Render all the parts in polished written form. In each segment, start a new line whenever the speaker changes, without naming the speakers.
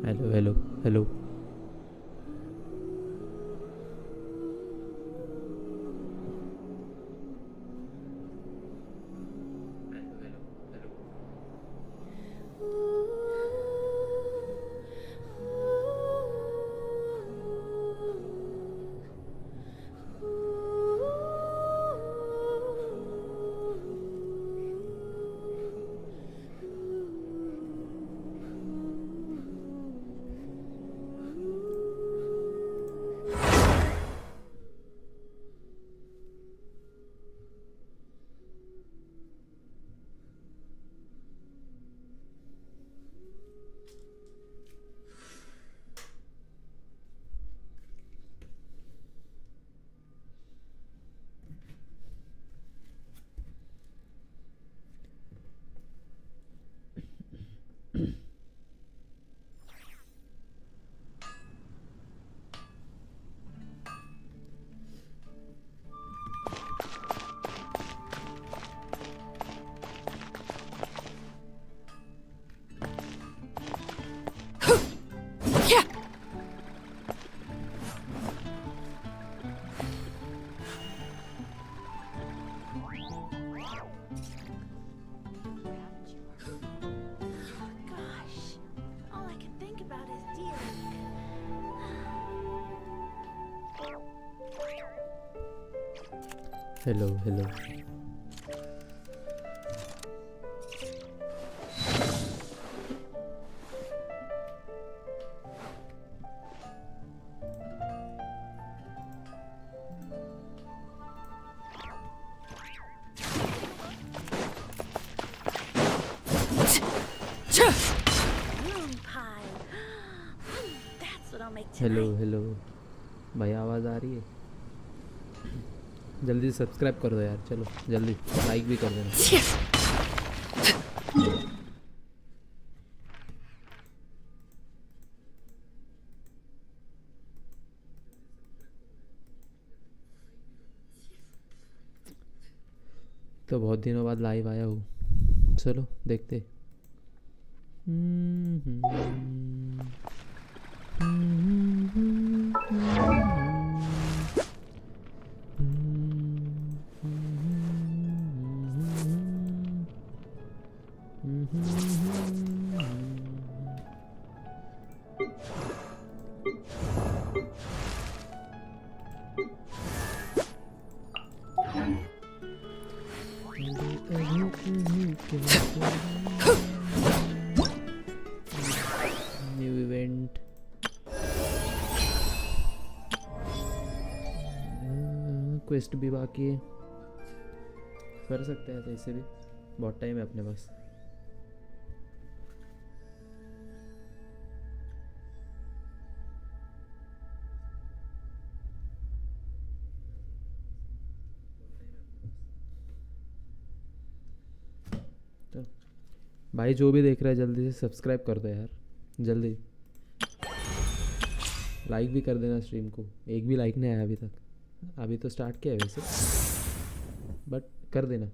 Hello hello hello.
Gosh, all I can think about is deer.
Hello hello.
Moon pie. That's what I'll make
hello
tonight.
Hello भाई, आवाज़ आ रही है? जल्दी subscribe कर दो यार, चलो जल्दी लाइक भी कर देना। तो बहुत दिनों बाद लाइव आया हूँ, चलो देखते। New event. क्वेस्ट भी बाकी है, कर सकते हैं तो इसे भी, बहुत टाइम है अपने पास। तो भाई जो भी देख रहा है जल्दी से सब्सक्राइब कर दो यार, जल्दी लाइक भी कर देना स्ट्रीम को। एक भी लाइक नहीं आया अभी तक, अभी तो स्टार्ट किया है वैसे, बट कर देना।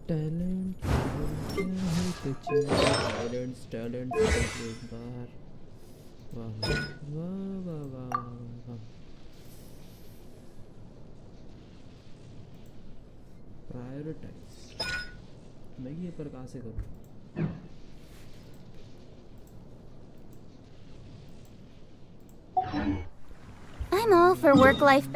टैलेंट क्या है तुझे टैलेंट एक बार वाह वाह वाह वाह वाह प्रायोरिटाइज मैं ये पर कहाँ से करूँ
I'm all for work-life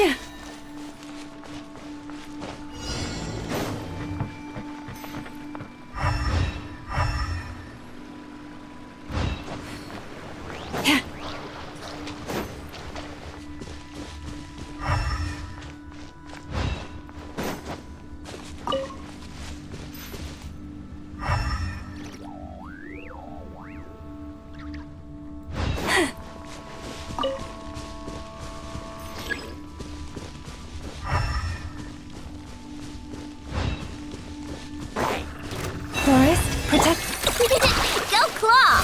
Yeah. Forest, protect.
Go claw!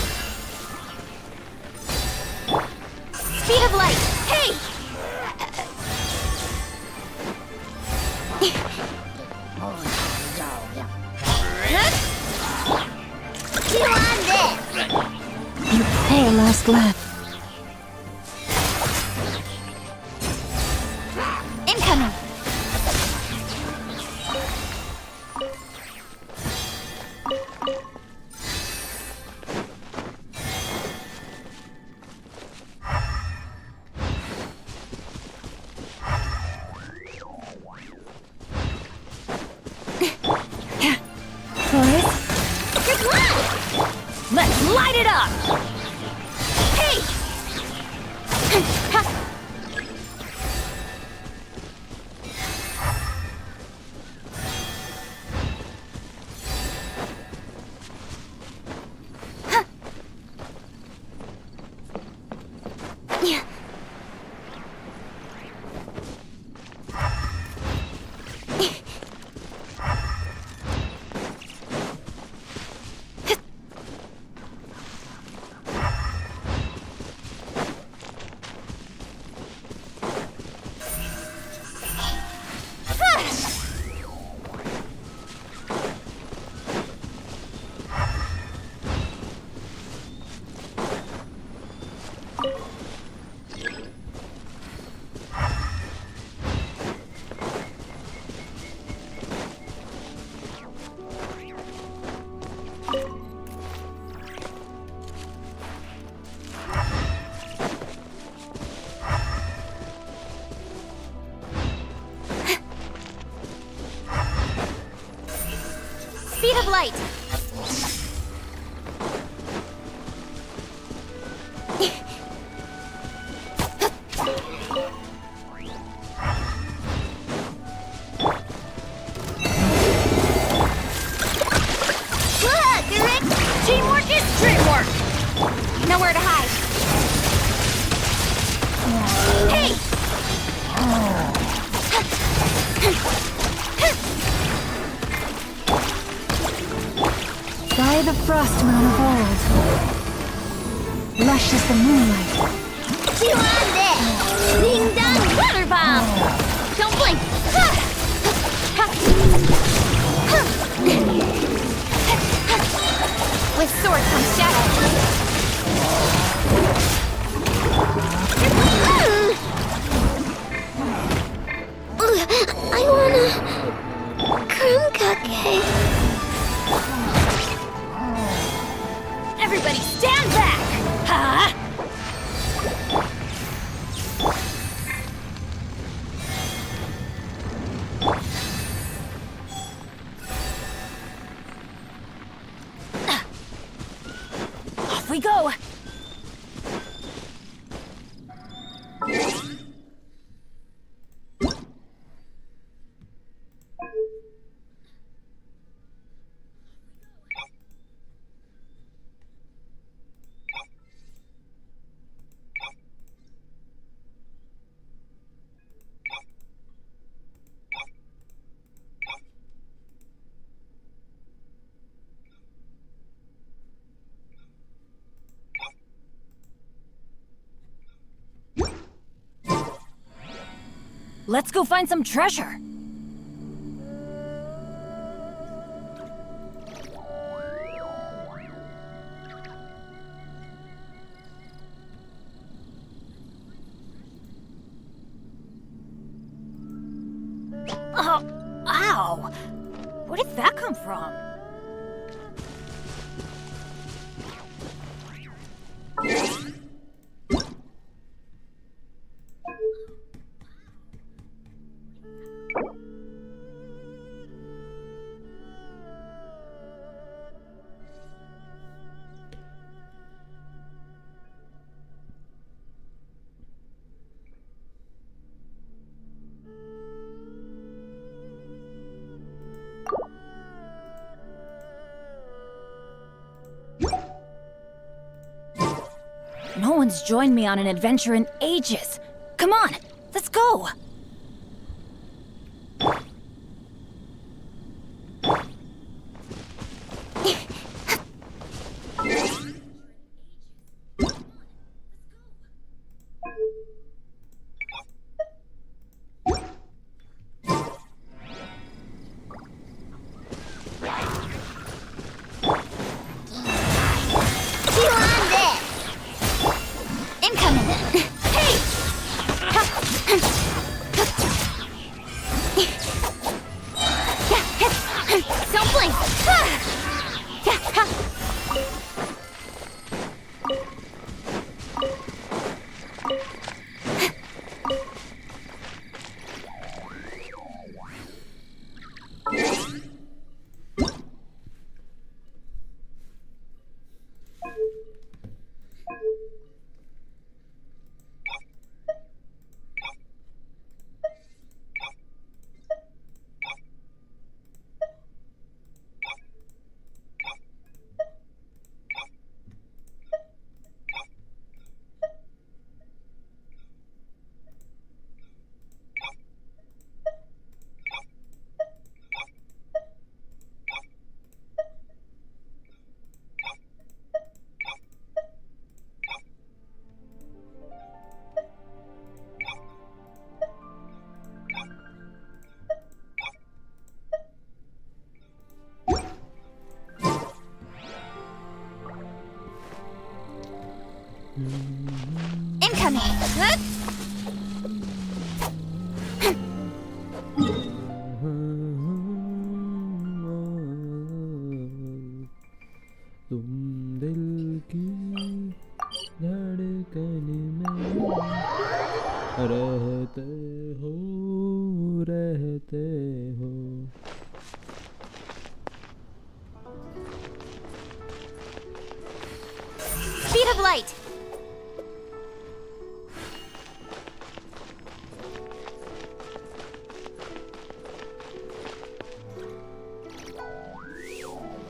Speed of light! Hey! Chew on this!
You prepare last laugh.
Incoming!
Forest,
Here's one! Let's light it up! Hey! Yeah. Speed of light! nowhere to hide. Hey!
By the frost moon of old, lush as the moonlight.
You on this! Ding dong water bomb! Don't blink! With sword comes shadow. I want a crumb cupcake. Everybody stand back! Huh? Off we go!
Let's go find some treasure.
Oh, ow! Where did that come from?
No one's joined me on an adventure in ages. Come on, let's go.
You on this! Incoming! Hey! Don't blink! Incoming! Huh?
तुम दिल की धड़कन में रहते हो
Speed of light!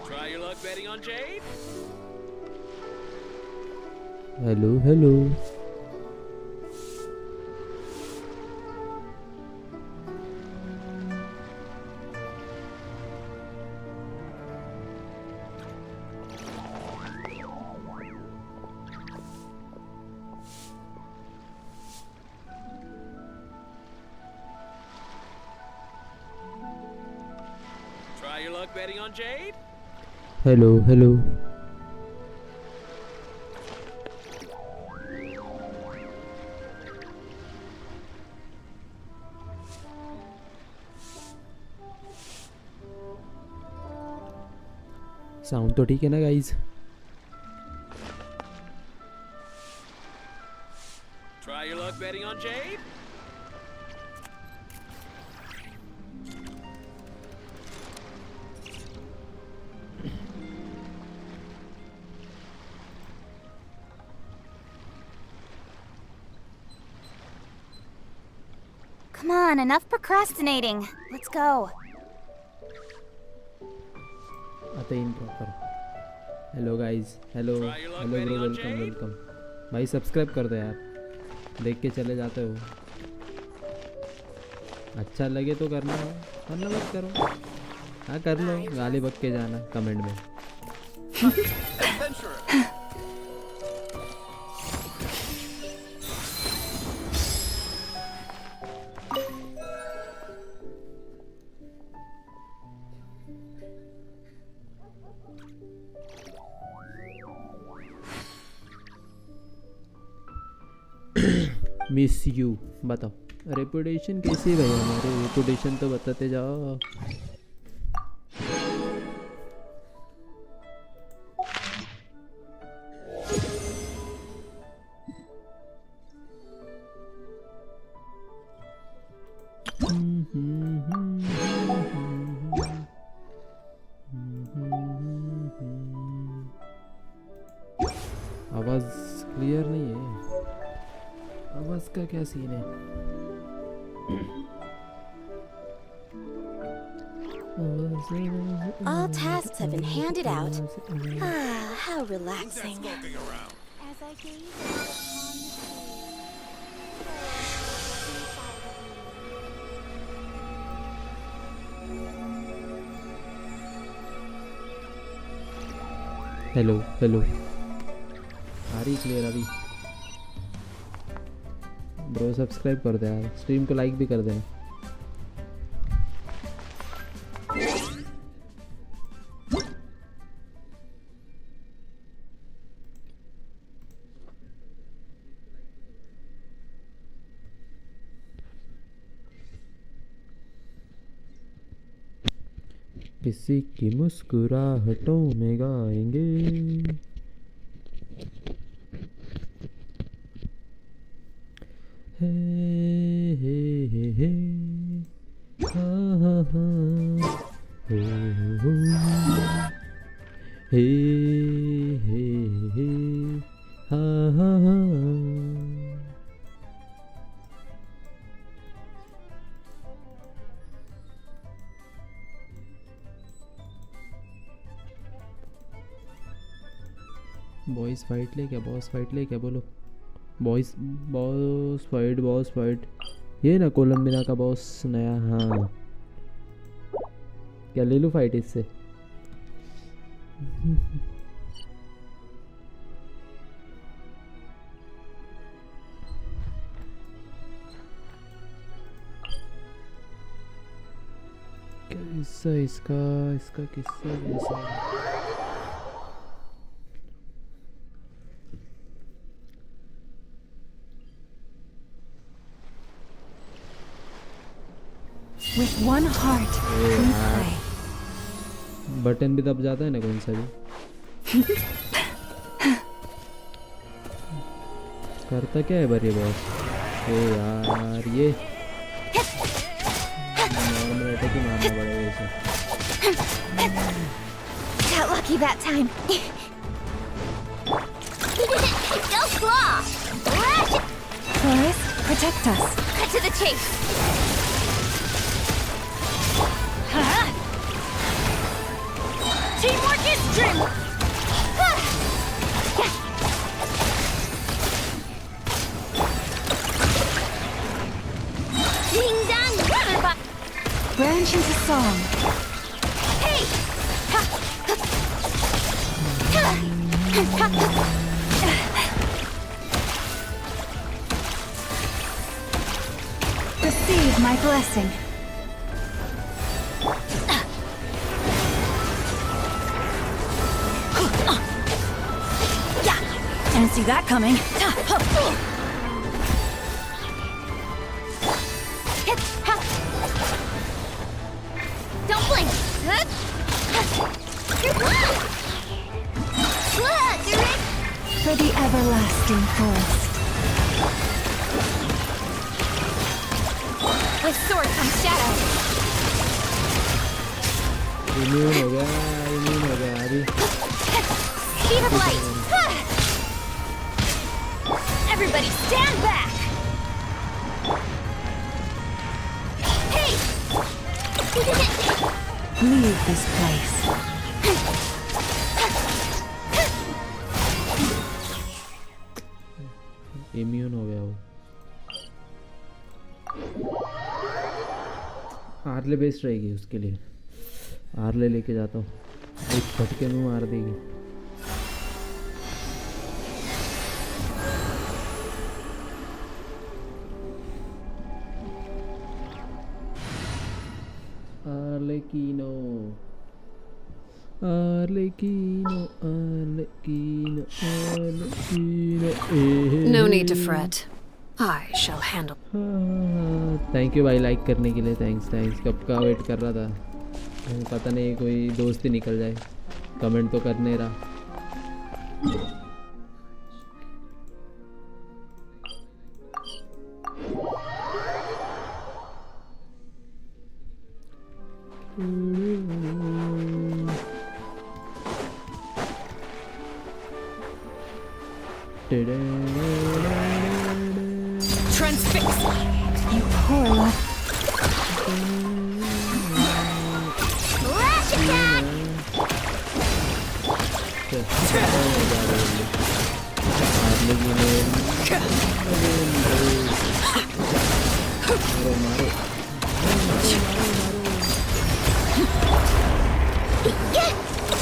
Try your luck betting on Jade?
Hello hello
Try your luck betting on Jade?
Hello hello sound तो ठीक है ना guys
Try your luck betting on Jade?
Come on, enough procrastinating. Let's go.
आते in proper hello guys hello hello bro welcome welcome भाई subscribe कर दो यार देख के चले जाते हो अच्छा लगे तो करना वरना मत करो हाँ कर लो गाली बक के जाना कमेंट में मिस यू बताओ रेपुटेशन कैसी है भाई हमारे रेपुटेशन तो बताते जाओ आवाज क्लियर नहीं है आवाज का क्या सीन है
All tasks have been handed out. Ah, how relaxing. As I gaze
hello hello आ रही क्लियर अभी ब्रो सब्सक्राइब कर दे यार स्ट्रीम को लाइक भी कर देना किसी की मुस्कुराहटों में गाएंगे हे हे हा हा हा हो हे हे हा हा हा बॉयज फाइट ले क्या बॉस फाइट ले क्या बोलो बॉस फाइट ये ना कोलंबिया का बॉस नया हाँ क्या ले लूँ फाइट इससे क्या इसका इसका किस्सा कैसा है
With one heart, we play.
Button भी दब जाता है ना कौन सा भी करता क्या है बार ये बॉस ए यार ये नॉर्मल अटैक ही मारना पड़ेगा इसे
got lucky that time. No claw.
Flores, protect us.
Cut to the chase.
Teamwork is dream. Genshin to song. Hey! Receive my blessing. Didn't see that coming.
Don't blink.
For the everlasting forest.
With sword comes shadow.
Immune हो गया अभी.
Speed of light. Everybody stand back. Hey!
Leave this place.
Immune हो गया वो. Early best रहेगी उसके लिए. Early लेके जाता हूँ. एक फटके में मार देगी. Arlecchino.
No need to fret. I shall handle.
Thank you भाई लाइक करने के लिए. थैंक्स. कब का वेट कर रहा था. पता नहीं कोई दोस्त ही निकल जाए. कमेंट तो कर नहीं रहा.
Transfix!
You poor love.
Lash attack!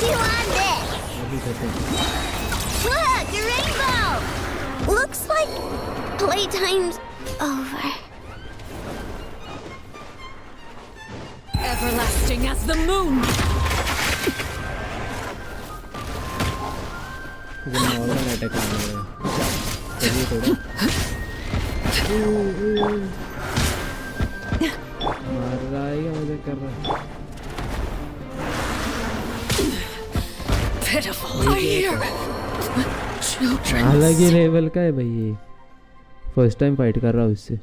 You on this! Look, a rainbow! Looks like playtime's over.
Everlasting as the moon!
Normal attack आने लगा. चलिए थोड़ा मार रहा है या मुझे कर रहा है.
Pitiful, I hear. Children.
अलग ही लेवल का है भाई ये. फर्स्ट टाइम फाइट कर रहा हूँ इससे.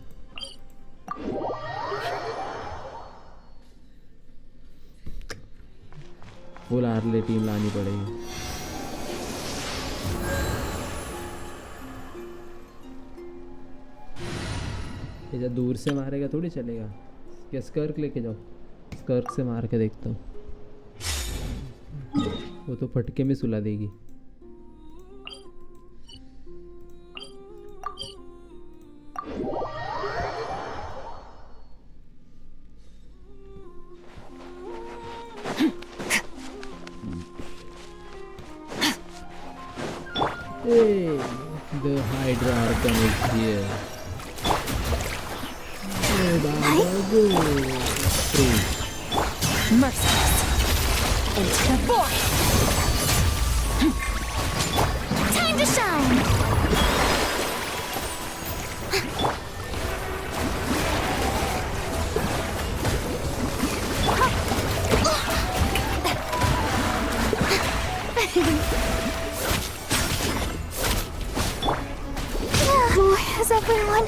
फुल आर्ले टीम लानी पड़ेगी. ये जब दूर से मारेगा थोड़ी चलेगा. क्या स्कर्क लेके जाओ. स्कर्क से मार के देखता हूँ. वो तो फटके में सुला देगी. Hey, the Hydra Archon is here. Hey, Baba, go. Free.
Merciless. Into the void.
Time to shine! Has everyone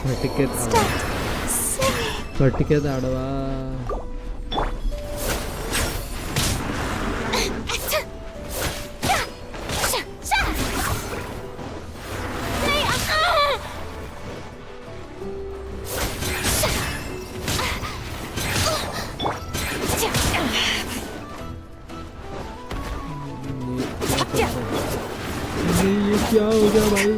stopped singing?
फटके आडवा. ये क्या हो गया भाई.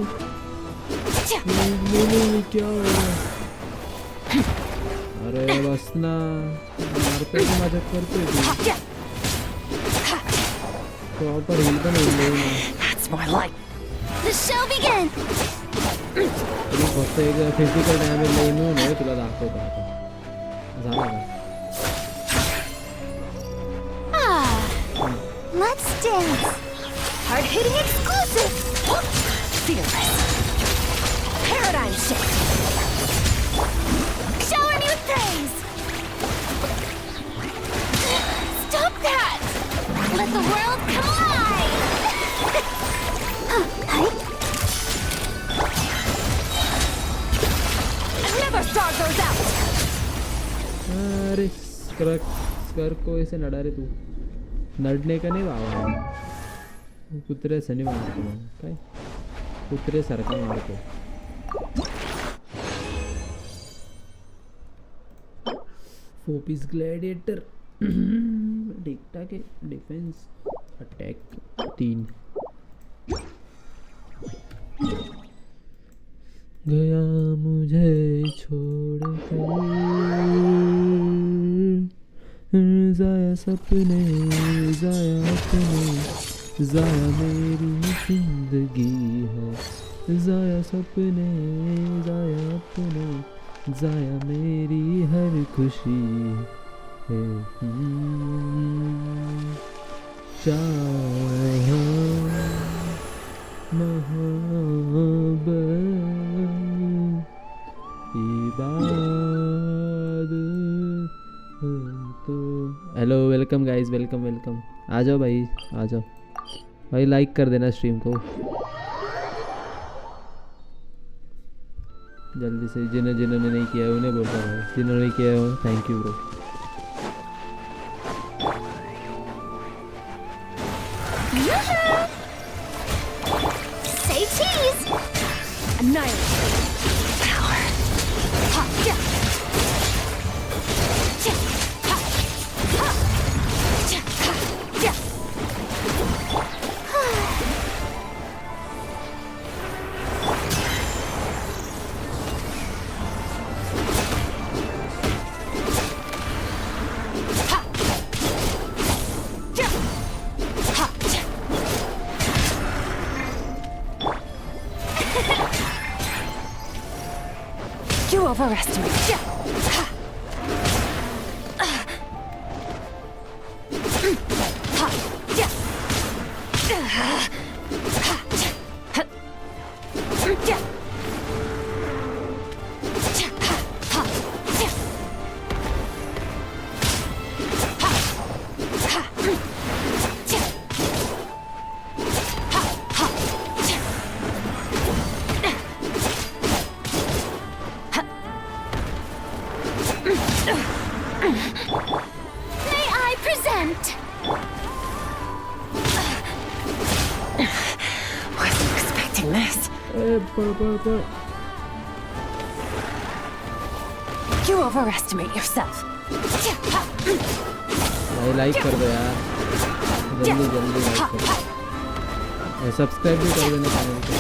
नहीं क्या हो गया. अरे बस ना, मारते की मजाक करते तू. प्रॉपर हिल पण होईल ना.
That's more like. The show begins.
तुला फक्त एक फिजिकल डॅमेज येऊन आहे, तुला दाखवतो आता. झाला का?
Let's dance.
Hard-hitting exclusive. Fearless. Paradigm shift. Shower me with praise. Stop that. Let the world come alive. Never start those out.
अरे स्कर को ऐसे नडा रे तू. नडणे का नाही बाबा, कुत्रे सनी मारतो काय, कुत्रे सारखा मारतो. फोपीस ग्लैडिएटर ठीक ठाक है. Defence attack 3. गया मुझे छोड़ कर, जाया सपने, जाया अपने, जाया मेरी जिंदगी है. जाया सपने, जाया अपने, जाया मेरी हर खुशी है. चाहा मोहब्बत तो. Hello, welcome guys, welcome welcome. आ जाओ भाई, आ जाओ भाई. लाइक कर देना स्ट्रीम को जल्दी से. जिन्होंने नहीं किया है उन्हें बोल रहा हूँ, जिन्होंने किया है thank you bro.
Say cheese. Annihilate. Power. Ha, yeah. You overestimate. May I present? Wasn't expecting this.
पर.
You overestimate yourself.
भाई लाइक कर दो यार, जल्दी जल्दी लाइक कर दो. सब्सक्राइब भी कर देना चैनल को.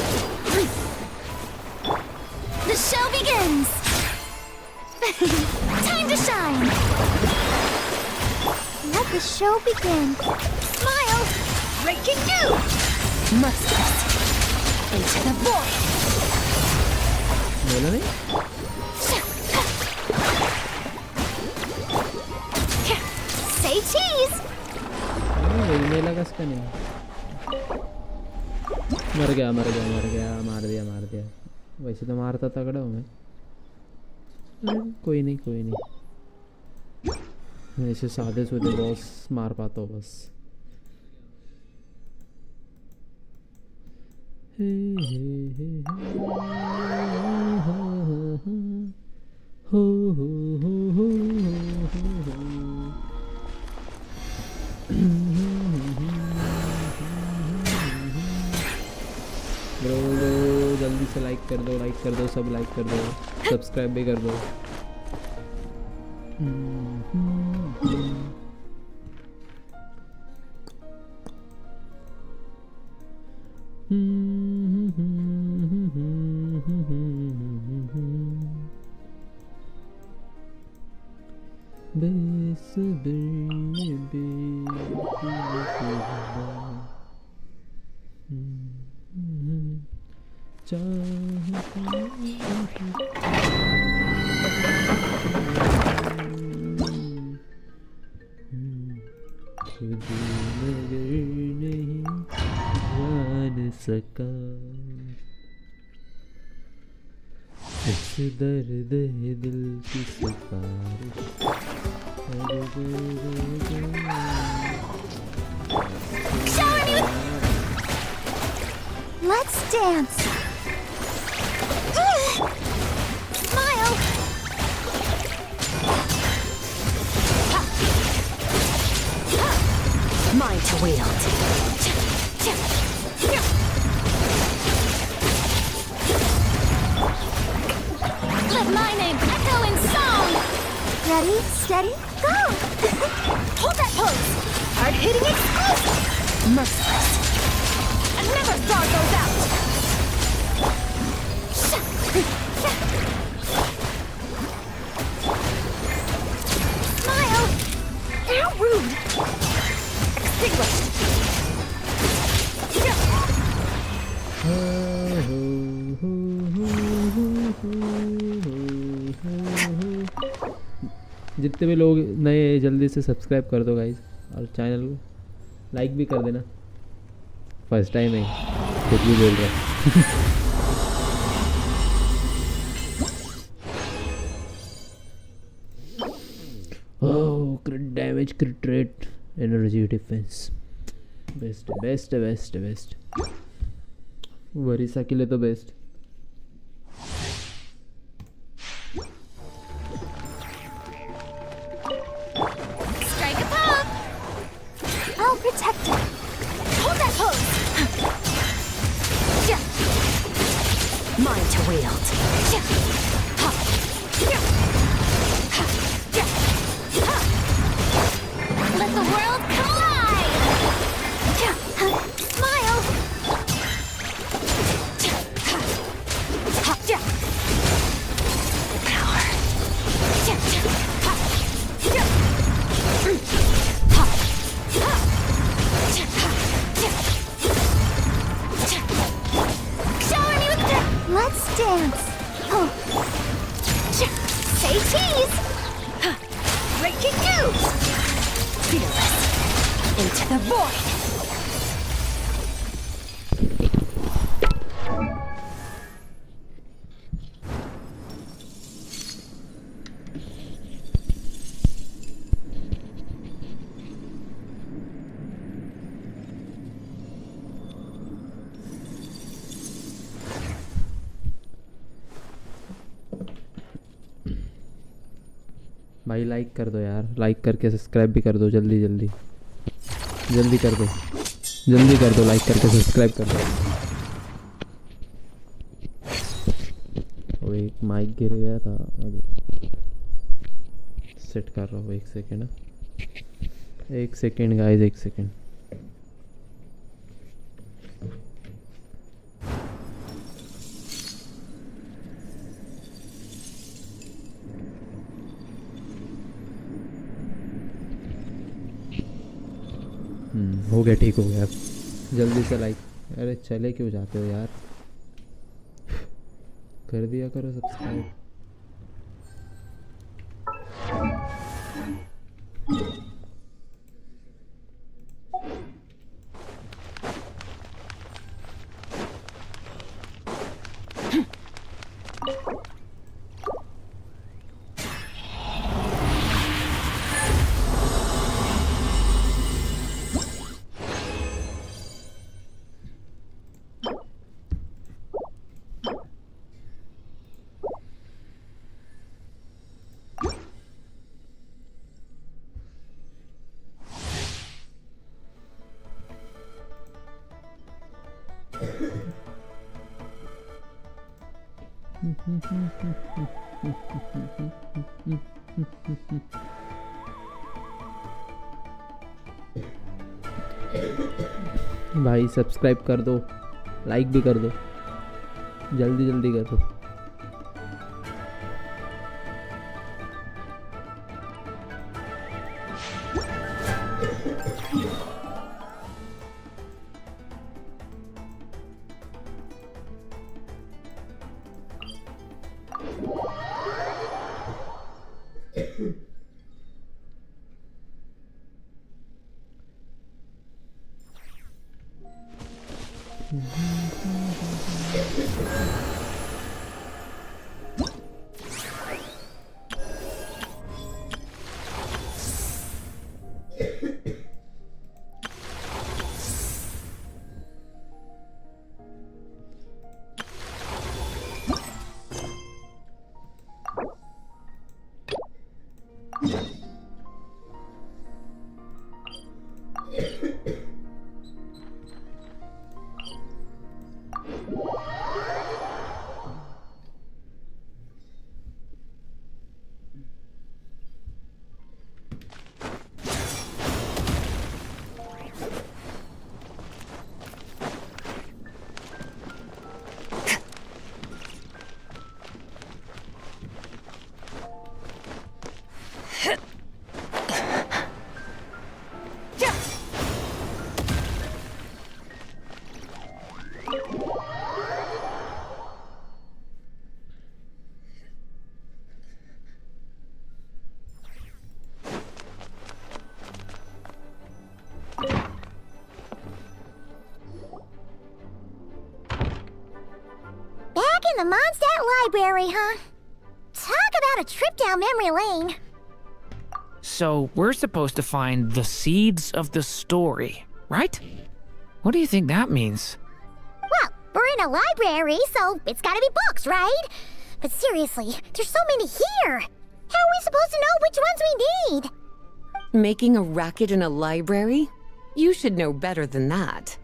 The show begins. Time to shine.
Let the show begin.
Smile. Breaking news. Must into the void.
बोला नहीं.
Say cheese.
मेला कसका नहीं. मर गया मार दिया. वैसे तो मारता तगड़ा हूँ मैं. कोई नहीं. ऐसे सादे सूदे बॉस मार पाता हूँ बस. ब्रो जल्दी से लाइक कर दो, सब लाइक कर दो, सब्सक्राइब भी कर दो. खुद मगर नहीं जान सका इस दर्द है दिल की सिफारिश
Let's dance. Smile.
Mine to wield.
Let my name echo in song. Ready, steady, go.
Hold that pose! Hard-hitting exclusive! Merciless! I never thought those out!
Smile.
How rude! Extinguished!
जितने भी लोग नए हैं जल्दी से सब्सक्राइब कर दो guys और चैनल को लाइक भी कर देना फर्स्ट टाइम है कुछ भी बोल रहा oh crit damage crit rate energy defence best best best best वरीसा के लिए तो best
Strike a pop. I'll protect her.
Hold that pose! Mine to wield.
Let the world collide. Smile.
Shower me with the...
Let's dance. Oh. Say cheese.
Breaking news! Fearless! Into the void!
भाई like कर दो यार like करके subscribe भी कर दो जल्दी जल्दी जल्दी कर दो जल्दी कर दो लाइक करके सब्सक्राइब कर दो वो एक माइक गिर गया था अभी सेट कर रहा हूँ एक सेकेंड गाइस एक सेकेंड हो गया ठीक हो गया अब जल्दी से लाइक अरे चले क्यों जाते हो यार कर दिया करो सब्सक्राइब भाई सब्सक्राइब कर दो लाइक भी कर दो जल्दी जल्दी कर दो
Back in the Mondstadt Library, huh? Talk about a trip down memory lane.
So we're supposed to find the seeds of the story, right? What do you think that means?
Well, we're in a library, so it's gotta be books, right? But seriously, there's so many here. How are we supposed to know which ones we need?
Making a racket in a library? You should know better than that.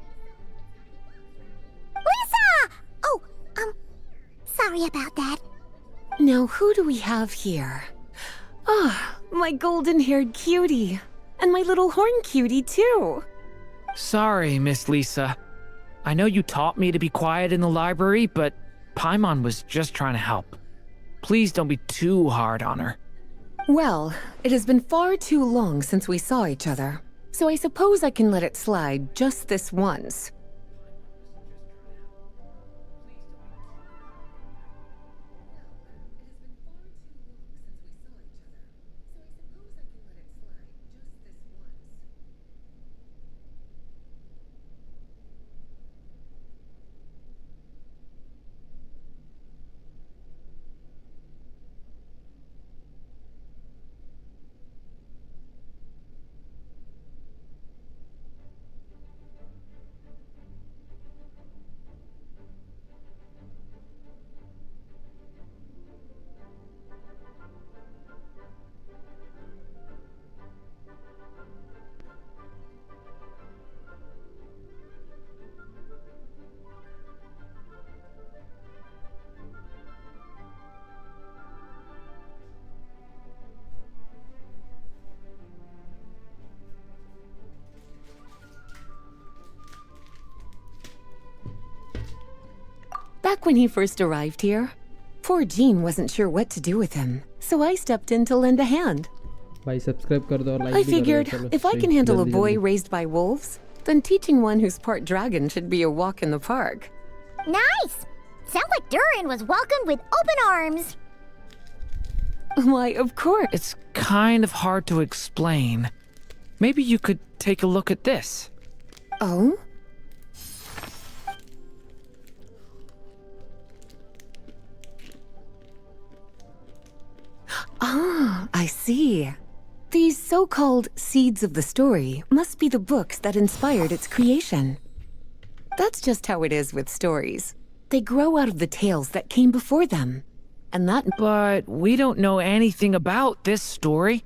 Lisa! Oh, sorry about that.
Now, who do we have here? Ah, my golden-haired cutie. And my little horn cutie, too.
Sorry, Miss Lisa. I know you taught me to be quiet in the library, but Paimon was just trying to help. Please don't be too hard on her.
Well, it has been far too long since we saw each other, so I suppose I can let it slide just this once. Back when he first arrived here, poor Jean wasn't sure what to do with him, so I stepped in to lend a hand.
भाई subscribe कर दो और like
I
भी कर दो
figured
चलो
if I
भाई,
can handle a
जल्दी,
boy
जल्दी.
raised by wolves, then teaching one who's part dragon should be a walk in the park.
Nice! Sounds like Durin was welcomed with open arms.
Why, of course.
It's kind of hard to explain. Maybe you could take a look at this.
Oh? Ah, I see. These so-called seeds of the story must be the books that inspired its creation. That's just how it is with stories. They grow out of the tales that came before them. And that...
But we don't know anything about this story.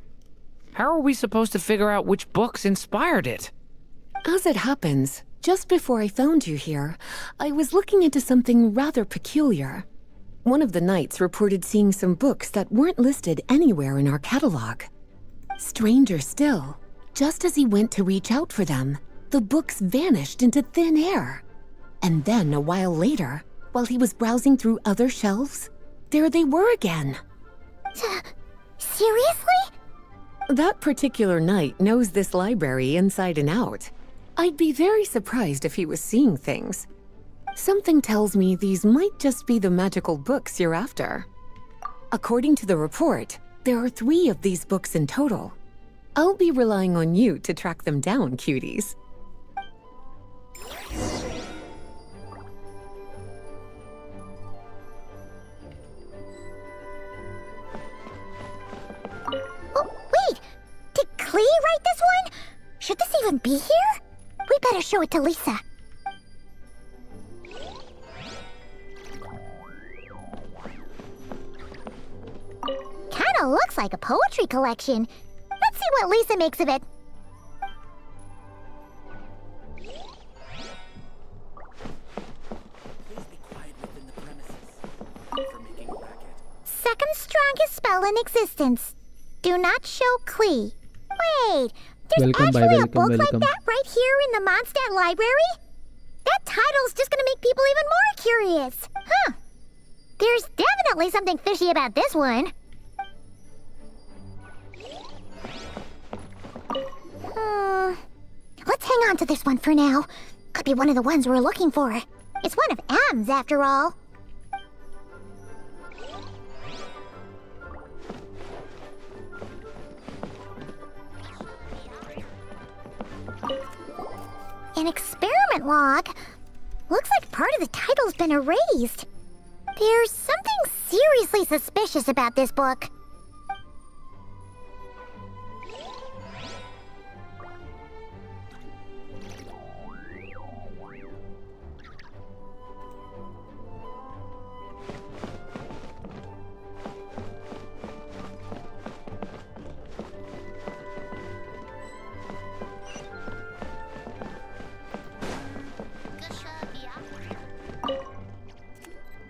How are we supposed to figure out which books inspired it?
As it happens, just before I found you here, I was looking into something rather peculiar. One of the knights reported seeing some books that weren't listed anywhere in our catalog. Stranger still, just as he went to reach out for them, the books vanished into thin air. And then a while later, while he was browsing through other shelves, there they were again.
Seriously?
That particular knight knows this library inside and out. I'd be very surprised if he was seeing things. Something tells me these might just be the magical books you're after. According to the report, There are 3 of these books in total. I'll be relying on you to track them down, cuties.
Oh, wait! Did Klee write this one? Should this even be here? We better show it to Lisa. Kinda looks like a poetry collection. Let's see what Lisa makes of it. Second strongest spell in existence. Do not show Klee. Wait, there's actually a book like that right here in the Mondstadt library? That title's just gonna make people even more curious. Huh. There's definitely something fishy about this one. Let's hang on to this one for now. Could be one of the ones we're looking for. It's one of M's after all. An experiment log. Looks like part of the title's been erased. There's something seriously suspicious about this book.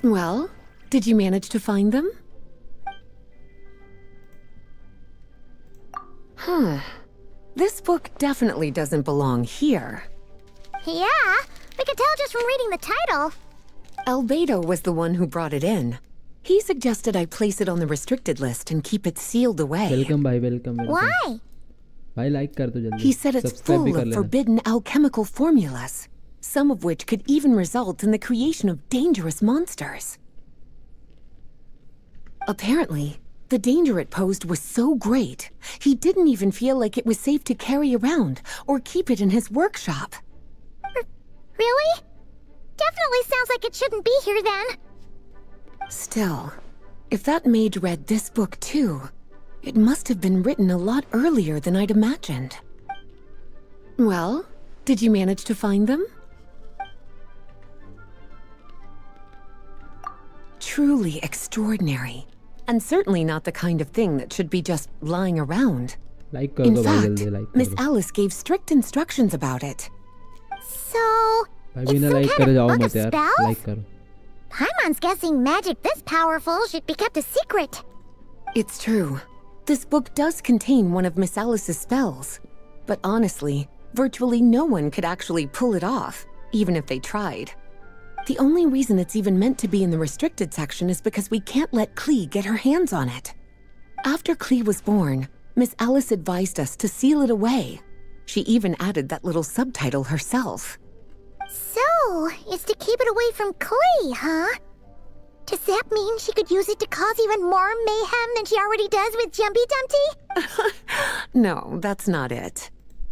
Well, did you manage to find them? This book definitely doesn't belong here.
Yeah, we could tell just from reading the title.
Albedo was the one who brought it in. He suggested I place it on the restricted list and keep it sealed away.
Welcome bhai, welcome.
Why?
Bhai like कर दो जल्दी.
He said it's
Subscribe भी
full
कर
of
लेना.
forbidden alchemical formulas, some of which could even result in the creation of dangerous monsters. Apparently, the danger it posed was so great, he didn't even feel like it was safe to carry around or keep it in his workshop.
Really? Definitely sounds like it shouldn't be here then.
Still, if that mage read this book too, it must have been written a lot earlier than I'd imagined. Well, did you manage to find them? Truly extraordinary, and certainly not the kind of thing that should be just lying around.
Like कर
In
दो भाई
fact,
जल्दी like
Miss
कर दो.
Alice gave strict instructions about it.
So,
भाई
it's
बिना
some
like
kind
करे
of
जाओ
book of
मत यार.
spells?
Like करो.
Paimon's guessing magic this powerful should be kept a secret.
It's true. This book does contain one of Miss Alice's spells. But honestly, virtually no one could actually pull it off, even if they tried. The only reason it's even meant to be in the restricted section is because we can't let Klee get her hands on it. After Klee was born, Miss Alice advised us to seal it away. She even added that little subtitle herself.
So, it's to keep it away from Klee, huh? Does that mean she could use it to cause even more mayhem than she already does with Jumpy Dumpty?
No, that's not it.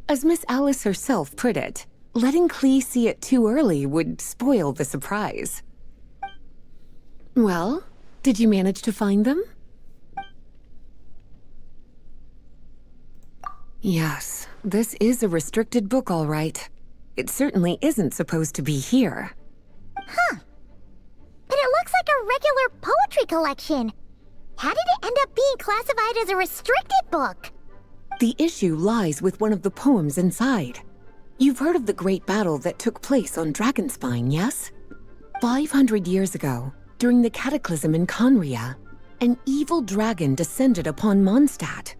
As Miss Alice herself put it, letting Klee see it too early would spoil the surprise. Well, did you manage to find them? Yes, this is a restricted book, all right. It certainly isn't supposed to be here.
But it looks like a regular poetry collection. How did it end up being classified as a restricted book?
The issue lies with one of the poems inside. You've heard of the great battle that took place on Dragonspine, yes? 500 years ago, during the cataclysm in Conria, an evil dragon descended upon Mondstadt.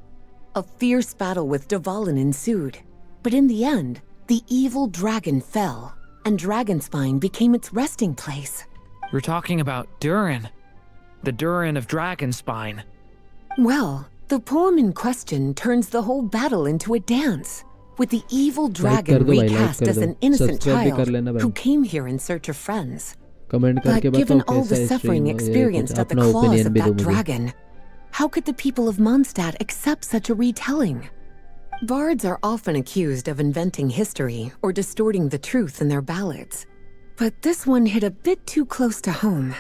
A fierce battle with Dvalin ensued, but in the end, the evil dragon fell, and Dragonspine became its resting place.
You're talking about Durin. The Durin of Dragonspine.
Well, the poem in question turns the whole battle into a dance, with the evil dragon
कर दो भाई, like
recast
कर
as
दो.
an innocent
Subscribe भी
child
कर लेना भाई.
who came here in search of friends.
Comment
But
करके
given
बताओ
all
कैसा
the
है
suffering
stream.
experienced at the
अपना
claws
opinion
of
भी दो
that
मुझे.
dragon, How could the people of Mondstadt accept such a retelling? Bards are often accused of inventing history or distorting the truth in their ballads. But this one hit a bit too close to home.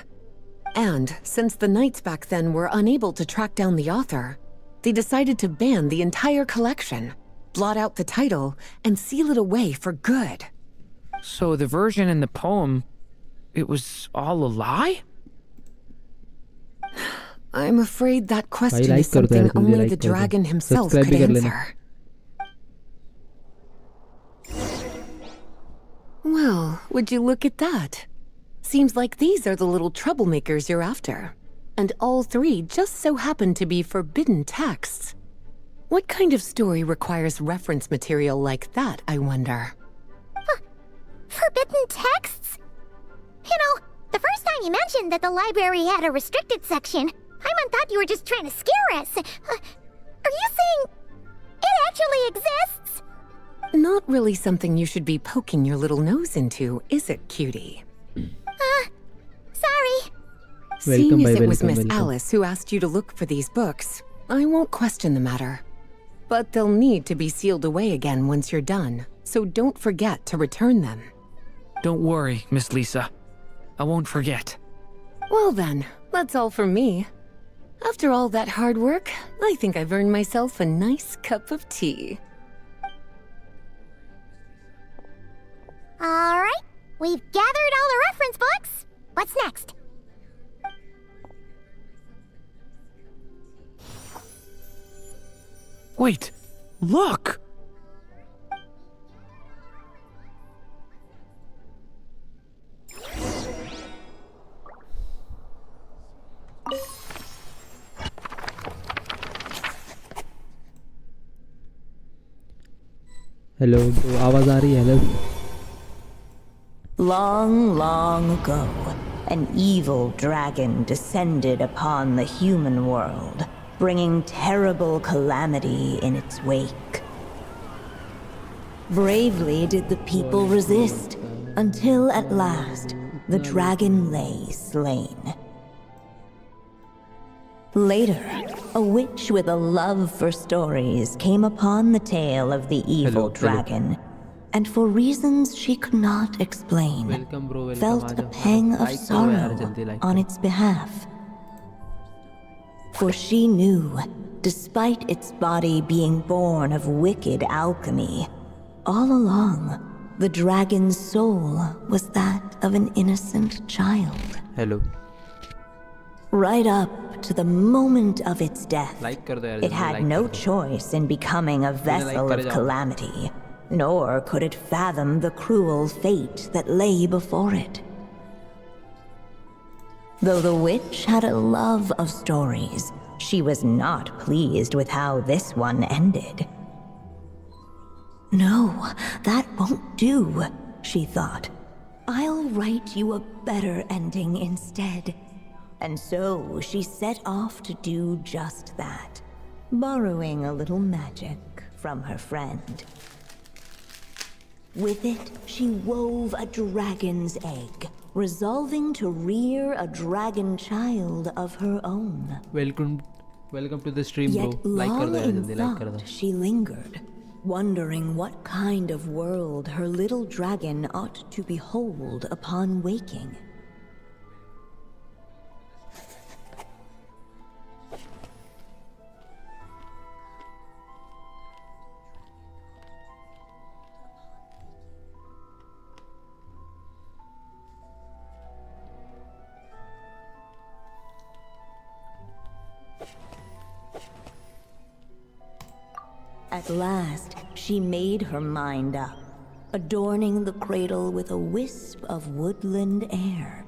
And since the knights back then were unable to track down the author, they decided to ban the entire collection, blot out the title, and seal it away for good.
So the version in the poem, it was all a lie?
I'm afraid that question
like
is something
kar do,
only
like
the
kar do.
dragon himself
Subscribe
could
bhi kar lena.
answer. Well, would you look at that? Seems like these are the little troublemakers you're after. And all three just so happen to be forbidden texts. What kind of story requires reference material like that, I wonder?
Forbidden texts? You know, the first time you mentioned that the library had a restricted section, Paimon thought you were just trying to scare us. Are you saying it actually exists?
Not really something you should be poking your little nose into, is it, cutie?
Sorry.
Seeing as it was
welcome,
Miss
welcome.
Alice who asked you to look for these books, I won't question the matter. But they'll need to be sealed away again once you're done, so don't forget to return them.
Don't worry, Miss Lisa. I won't forget.
Well then, that's all from me. After all that hard work, I think I've earned myself a nice cup of tea.
Alright, we've gathered all the reference books. What's next?
Wait, look!
Hello तो आवाज आ रही है hello
Long, long ago, an evil dragon descended upon the human world, bringing terrible calamity in its wake. Bravely did the people resist, until at last, the dragon lay slain. Later, a witch with a love for stories came upon the tale of the evil
Hello.
dragon, and for reasons she could not explain,
welcome bro welcome
felt a pang of sorrow on its behalf. For she knew, despite its body being born of wicked alchemy, all along, the dragon's soul was that of an innocent child.
Hello
Right up to the moment of its death,
like कर दो यार
it
जल्दी,
had
like
no
कर दो।
choice in becoming a vessel
कर
of
जाओ।
calamity, nor could it fathom the cruel fate that lay before it. Though the witch had a love of stories, she was not pleased with how this one ended. No, that won't do, she thought. I'll write you a better ending instead. And so she set off to do just that, borrowing a little magic from her friend. With it, she wove a dragon's egg, resolving to rear a dragon child of her own.
Welcome to the stream
Yet
bro like कर
long
दो यार
in
जल्दी like कर दो
thought she lingered, wondering what kind of world her little dragon ought to behold upon waking. At last, she made her mind up, adorning the cradle with a wisp of woodland air.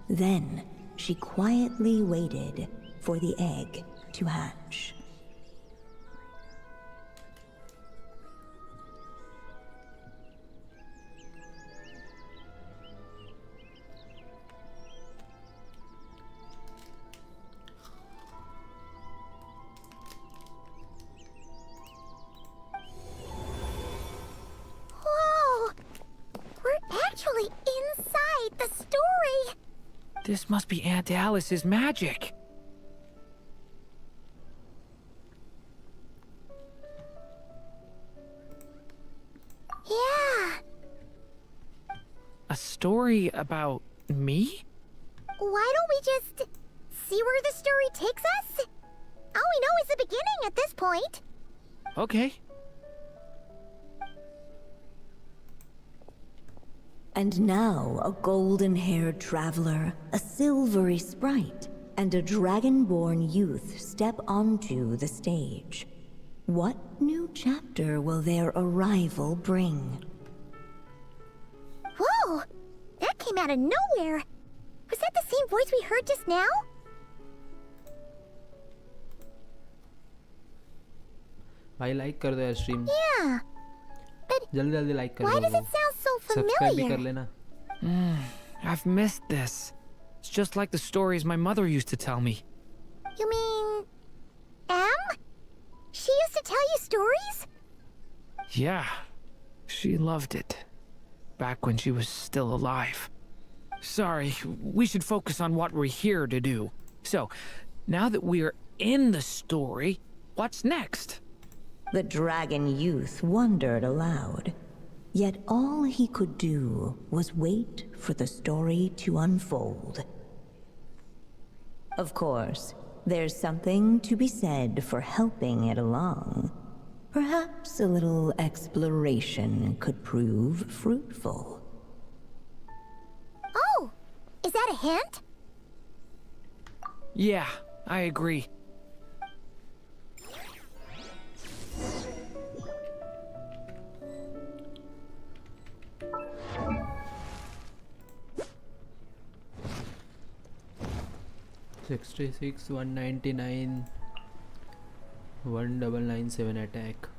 Then, she quietly waited for the egg to hatch.
Whoa! We're actually inside the story!
This must be Aunt Alice's magic. story about me?
Why don't we just see where the story takes us? All we know is the beginning at this point.
Okay.
And now a golden-haired traveler, a silvery sprite, and a dragonborn youth step onto the stage. What new chapter will their arrival bring?
Whoa! That came out of nowhere! Was that the same voice we heard just now?
भाई like कर दो यार stream
Yeah. But
जल्दी जल्दी like कर
why
दो
does it sound so
subscribe भी कर
familiar?
लेना
I've missed this. It's just like the stories my mother used to tell me.
You mean... Em? She used to tell you stories?
Yeah, she loved it. Back when she was still alive. Sorry, we should focus on what we're here to do. So, now that we're in the story, what's next?
The dragon youth wondered aloud. Yet all he could do was wait for the story to unfold. Of course, there's something to be said for helping it along. Perhaps a little exploration could prove fruitful.
Oh! Is that a hint?
Yeah, I agree.
$66, $199, 1997 attack,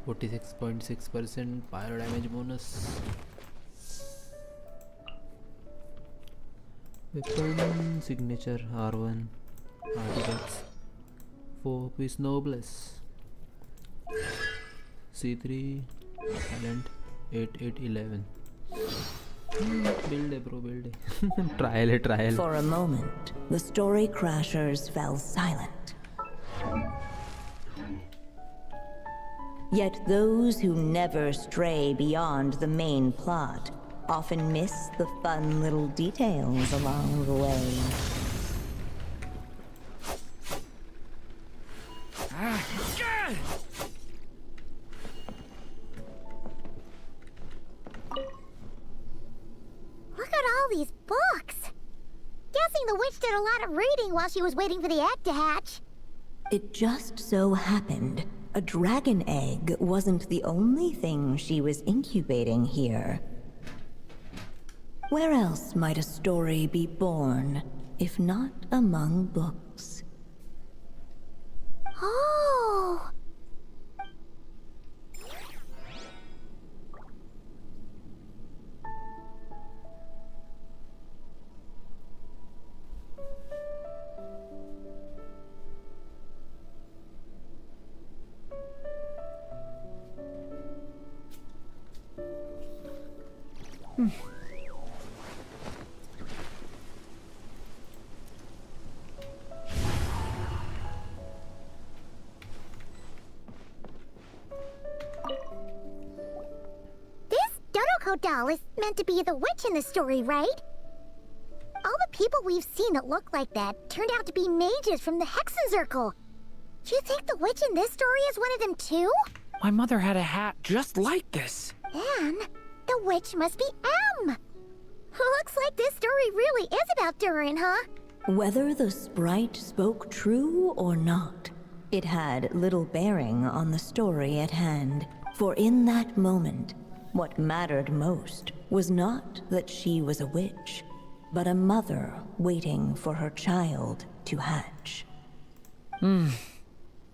46.6% pyro damage bonus. Weapon signature R1, artifacts, 4-piece noblesse, C3, talent, 8-8-11. Build it, bro, build it. Trial.
For a moment, the story crashers fell silent. Yet those who never stray beyond the main plot often miss the fun little details along the way.
Look at all these books! Guessing the witch did a lot of reading while she was waiting for the egg to hatch.
It just so happened a dragon egg wasn't the only thing she was incubating here. Where else might a story be born, if not among books?
Oh! Doll is meant to be the witch in the story, right? All the people we've seen that look like that turned out to be mages from the Hexenzirkel. Do you think the witch in this story is one of them too?
My mother had a hat just like this.
Then the witch must be M. Looks like this story really is about Durin, huh?
Whether the sprite spoke true or not, it had little bearing on the story at hand. For in that moment, what mattered most was not that she was a witch, but a mother waiting for her child to hatch.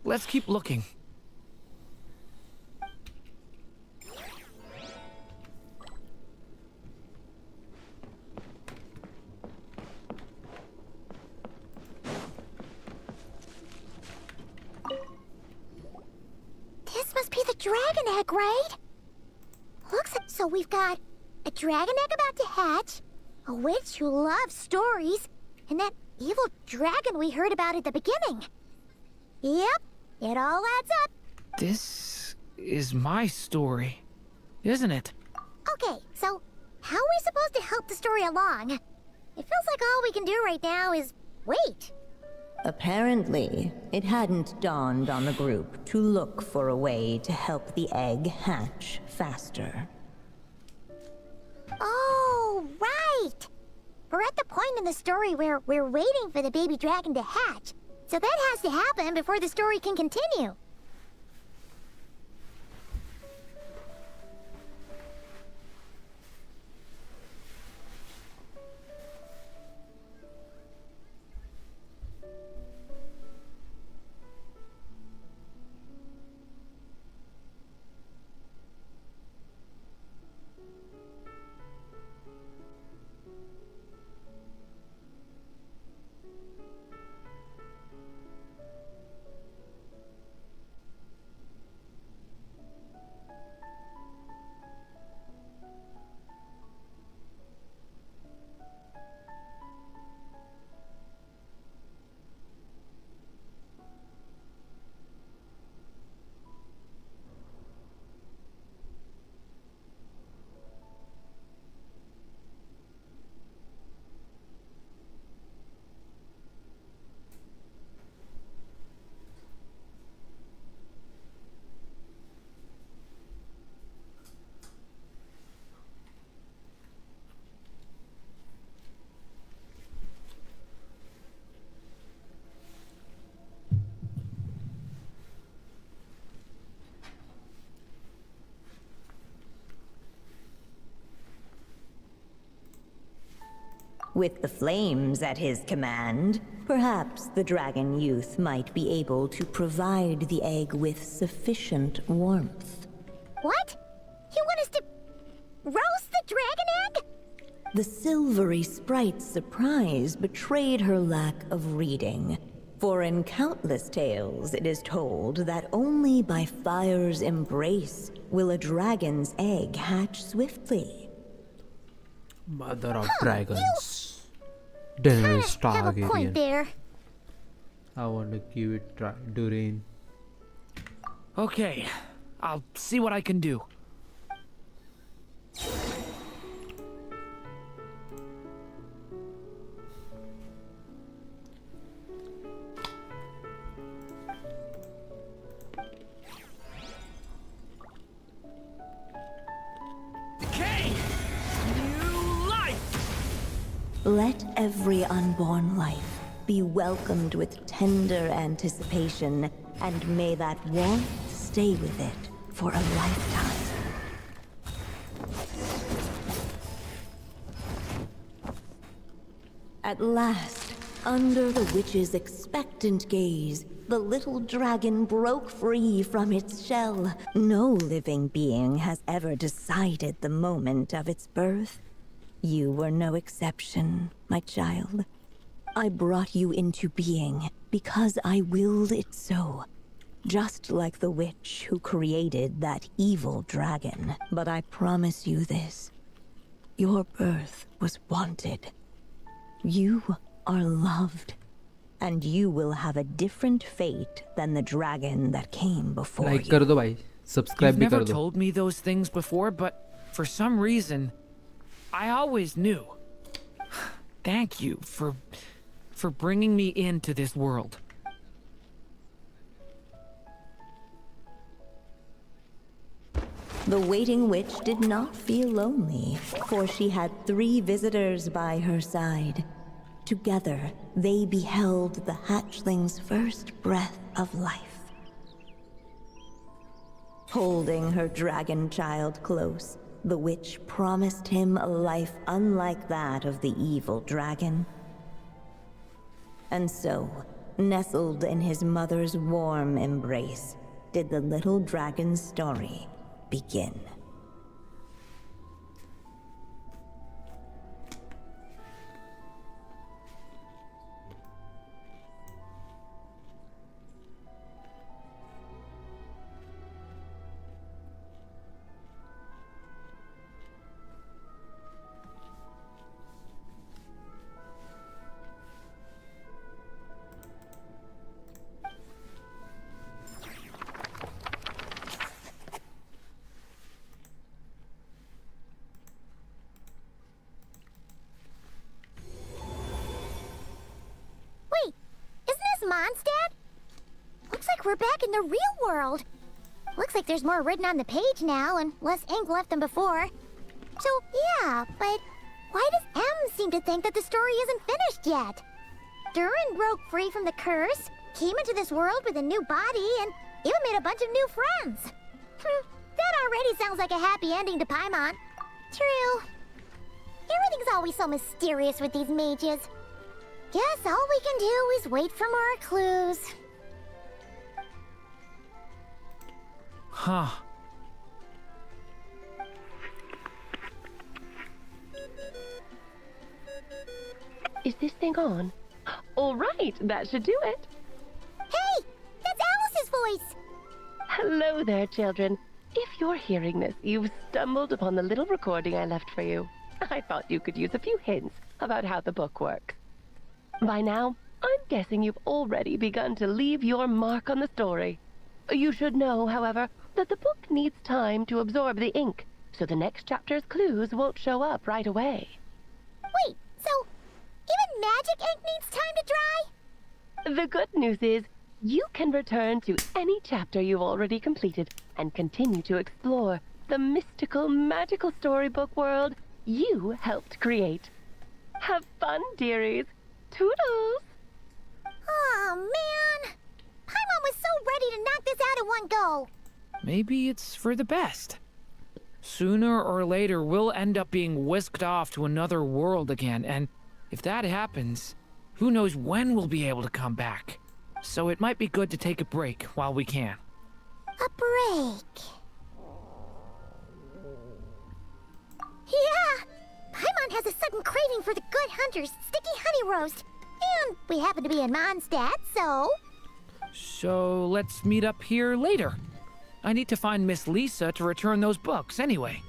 Let's keep looking.
This must be the dragon egg, right? Looks like so we've got a dragon egg about to hatch, a witch who loves stories, and that evil dragon we heard about at the beginning. Yep, it all adds up.
This is my story, isn't it?
Okay, so how are we supposed to help the story along? It feels like all we can do right now is wait.
Apparently, it hadn't dawned on the group to look for a way to help the egg hatch faster.
Oh, right! We're at the point in the story where we're waiting for the baby dragon to hatch. So that has to happen before the story can continue.
With the flames at his command, perhaps the dragon youth might be able to provide the egg with sufficient warmth.
What? You want us to roast the dragon egg?
The silvery sprite's surprise betrayed her lack of reading. For in countless tales it is told that only by fire's embrace will a dragon's egg hatch swiftly.
Mother of dragons. Daenerys
Have a point
Targaryen.
there.
I want to give it Durain.
Okay, I'll see what I can do. Okay, new life.
Let every unborn life be welcomed with tender anticipation, and may that warmth stay with it for a lifetime. At last, under the witch's expectant gaze, the little dragon broke free from its shell. No living being has ever decided the moment of its birth. You were no exception, my child. I brought you into being because I willed it so. Just like the witch who created that evil dragon. But I promise you this. Your birth was wanted. You are loved. And you will have a different fate than the dragon that came before
Like
you.
कर दो भाई. Subscribe
You've
भी
never
कर दो.
told me those things before, but for some reason, I always knew. Thank you for bringing me into this world.
The waiting witch did not feel lonely, for she had 3 visitors by her side. Together, they beheld the hatchling's first breath of life. Holding her dragon child close, the witch promised him a life unlike that of the evil dragon. And so, nestled in his mother's warm embrace, did the little dragon's story begin.
Mondstadt? Looks like we're back in the real world. Looks like there's more written on the page now and less ink left than before. So, yeah, but why does M seem to think that the story isn't finished yet? Durin broke free from the curse, came into this world with a new body, and even made a bunch of new friends. That already sounds like a happy ending to Paimon. True. Everything's always so mysterious with these mages. Guess all we can do is wait for more clues.
Huh.
Is this thing on? All right, that should do it.
Hey, that's Alice's voice.
Hello there, children. If you're hearing this, you've stumbled upon the little recording I left for you. I thought you could use a few hints about how the book works. By now, I'm guessing you've already begun to leave your mark on the story. You should know, however, that the book needs time to absorb the ink, so the next chapter's clues won't show up right away.
Wait, so even magic ink needs time to dry?
The good news is, you can return to any chapter you've already completed and continue to explore the mystical, magical storybook world you helped create. Have fun, dearies. Toodles!
Oh, man. Paimon was so ready to knock this out in one go.
Maybe it's for the best. Sooner or later, we'll end up being whisked off to another world again, and if that happens, who knows when we'll be able to come back. So it might be good to take a break while we can.
A break. Yeah! Paimon has a sudden craving for the Good Hunter's sticky honey roast. And we happen to be in Mondstadt, so...
So let's meet up here later. I need to find Miss Lisa to return those books anyway.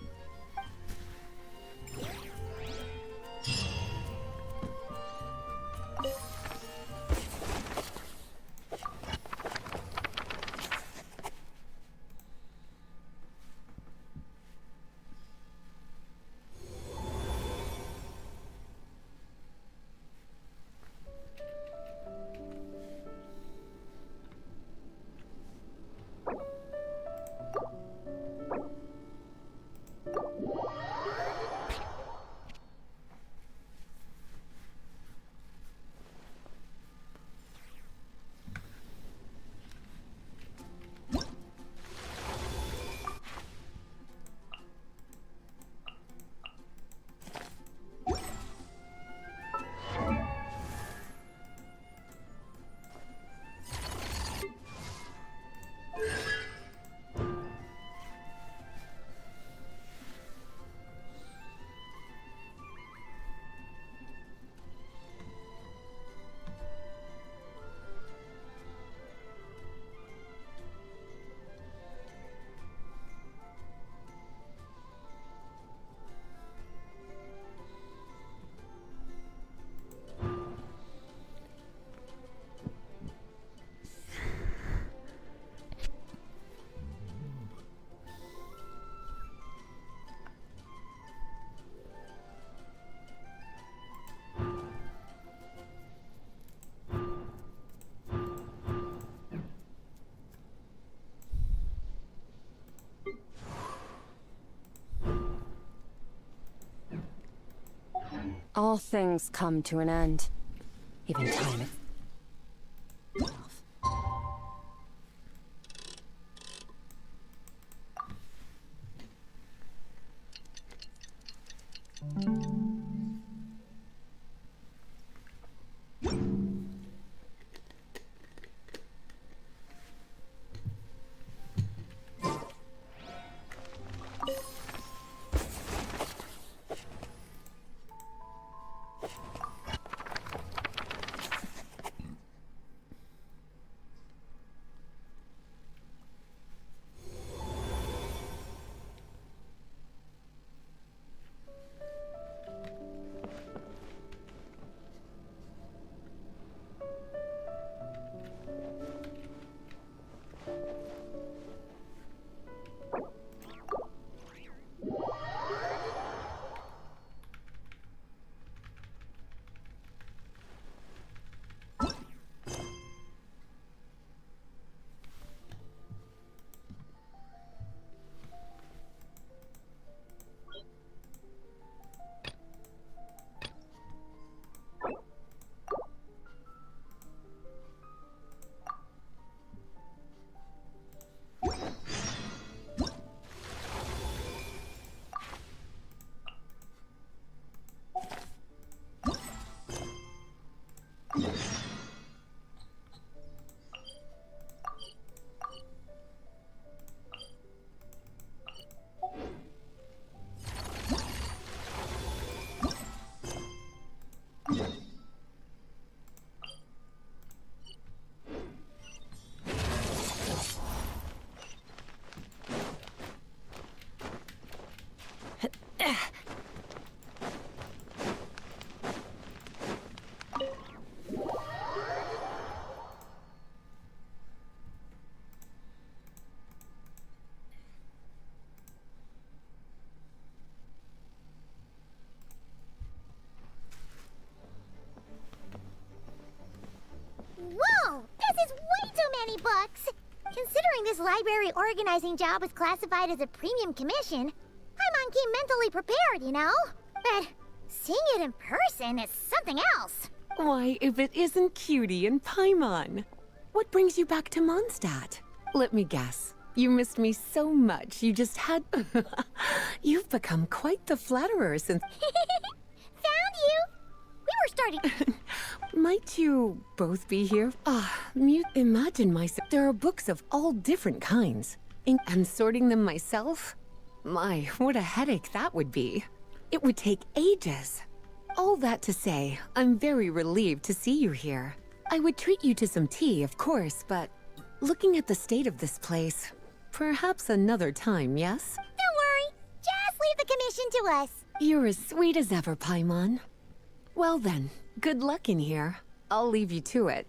All things come to an end. Even time itself.
books. Considering this library organizing job was classified as a premium commission, Paimon came mentally prepared, you know? But seeing it in person is something else.
Why, if it isn't Cutie and Paimon. What brings you back to Mondstadt? Let me guess. You missed me so much, you just had... You've become quite the flatterer since...
Found you! We were starting...
Might you both be here? Imagine myself. There are books of all different kinds. And sorting them myself? My, what a headache that would be. It would take ages. All that to say, I'm very relieved to see you here. I would treat you to some tea, of course, but looking at the state of this place, perhaps another time, yes?
Don't worry. Just leave the commission to us.
You're as sweet as ever, Paimon. Well then, good luck in here. I'll leave you to it.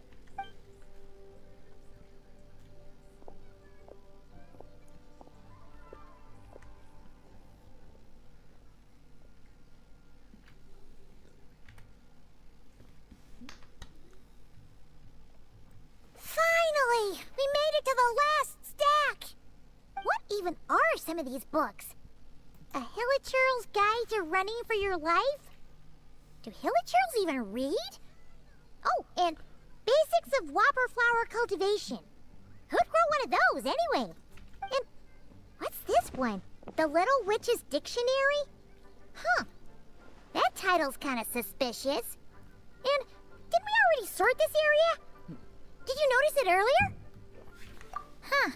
Finally! We made it to the last stack! What even are some of these books? A Hilichurl's Guide to Running for Your Life? Do Hilichurls even read? Oh, and Basics of Whopper Flower Cultivation. Who'd grow one of those, anyway? And what's this one? The Little Witch's Dictionary? Huh. That title's kind of suspicious. And didn't we already sort this area? Did you notice it earlier? Huh.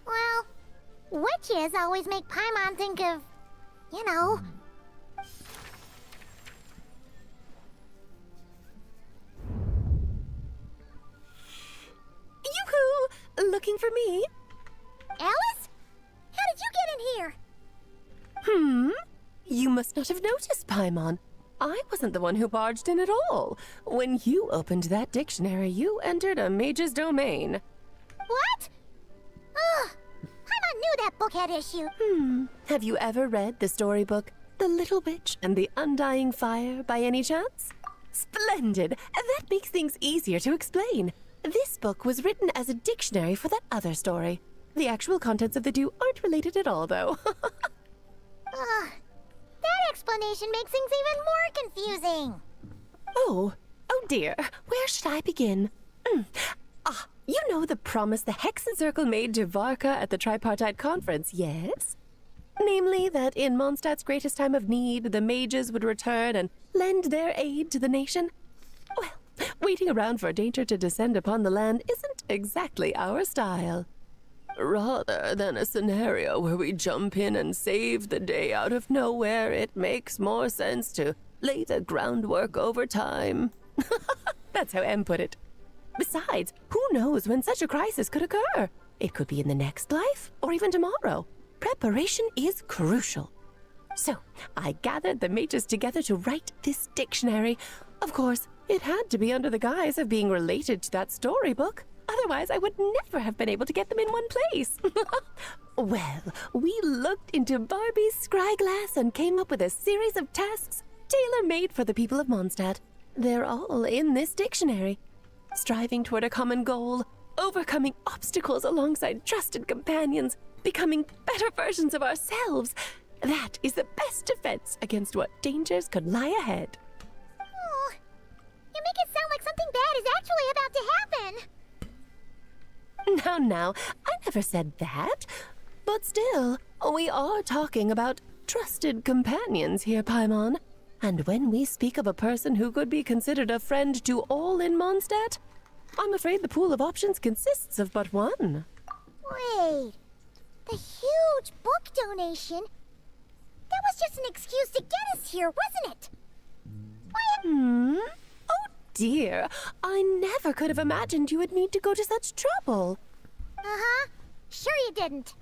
Well, witches always make Paimon think of, you know...
Yoo-hoo! Looking for me?
Alice? How did you get in here?
You must not have noticed, Paimon. I wasn't the one who barged in at all. When you opened that dictionary, you entered a mage's domain.
What? Ugh. Paimon knew that book had issue.
Have you ever read the storybook, The Little Witch and the Undying Fire, by any chance? Splendid! That makes things easier to explain. This book was written as a dictionary for that other story. The actual contents of the two aren't related at all, though.
Ugh. That explanation makes things even more confusing.
Oh dear. Where should I begin? You know the promise the Hexen Circle made to Varka at the Tripartite Conference, yes? Namely, that in Mondstadt's greatest time of need, the mages would return and lend their aid to the nation? Well, waiting around for danger to descend upon the land isn't exactly our style. Rather than a scenario where we jump in and save the day out of nowhere, it makes more sense to lay the groundwork over time. That's how Em put it. Besides, who knows when such a crisis could occur? It could be in the next life, or even tomorrow. Preparation is crucial. So, I gathered the mages together to write this dictionary. Of course, it had to be under the guise of being related to that storybook. Otherwise, I would never have been able to get them in one place. Well, we looked into Barbie's scryglass and came up with a series of tasks tailor-made for the people of Mondstadt. They're all in this dictionary. Striving toward a common goal, overcoming obstacles alongside trusted companions, becoming better versions of ourselves. That is the best defense against what dangers could lie ahead.
Oh, you make it sound like something bad is actually about to happen.
Now, I never said that. But still, we are talking about trusted companions here, Paimon. And when we speak of a person who could be considered a friend to all in Mondstadt, I'm afraid the pool of options consists of but one.
Wait, the huge book donation? That was just an excuse to get us here, wasn't it?
Oh dear, I never could have imagined you would need to go to such trouble.
Uh-huh. Sure you didn't.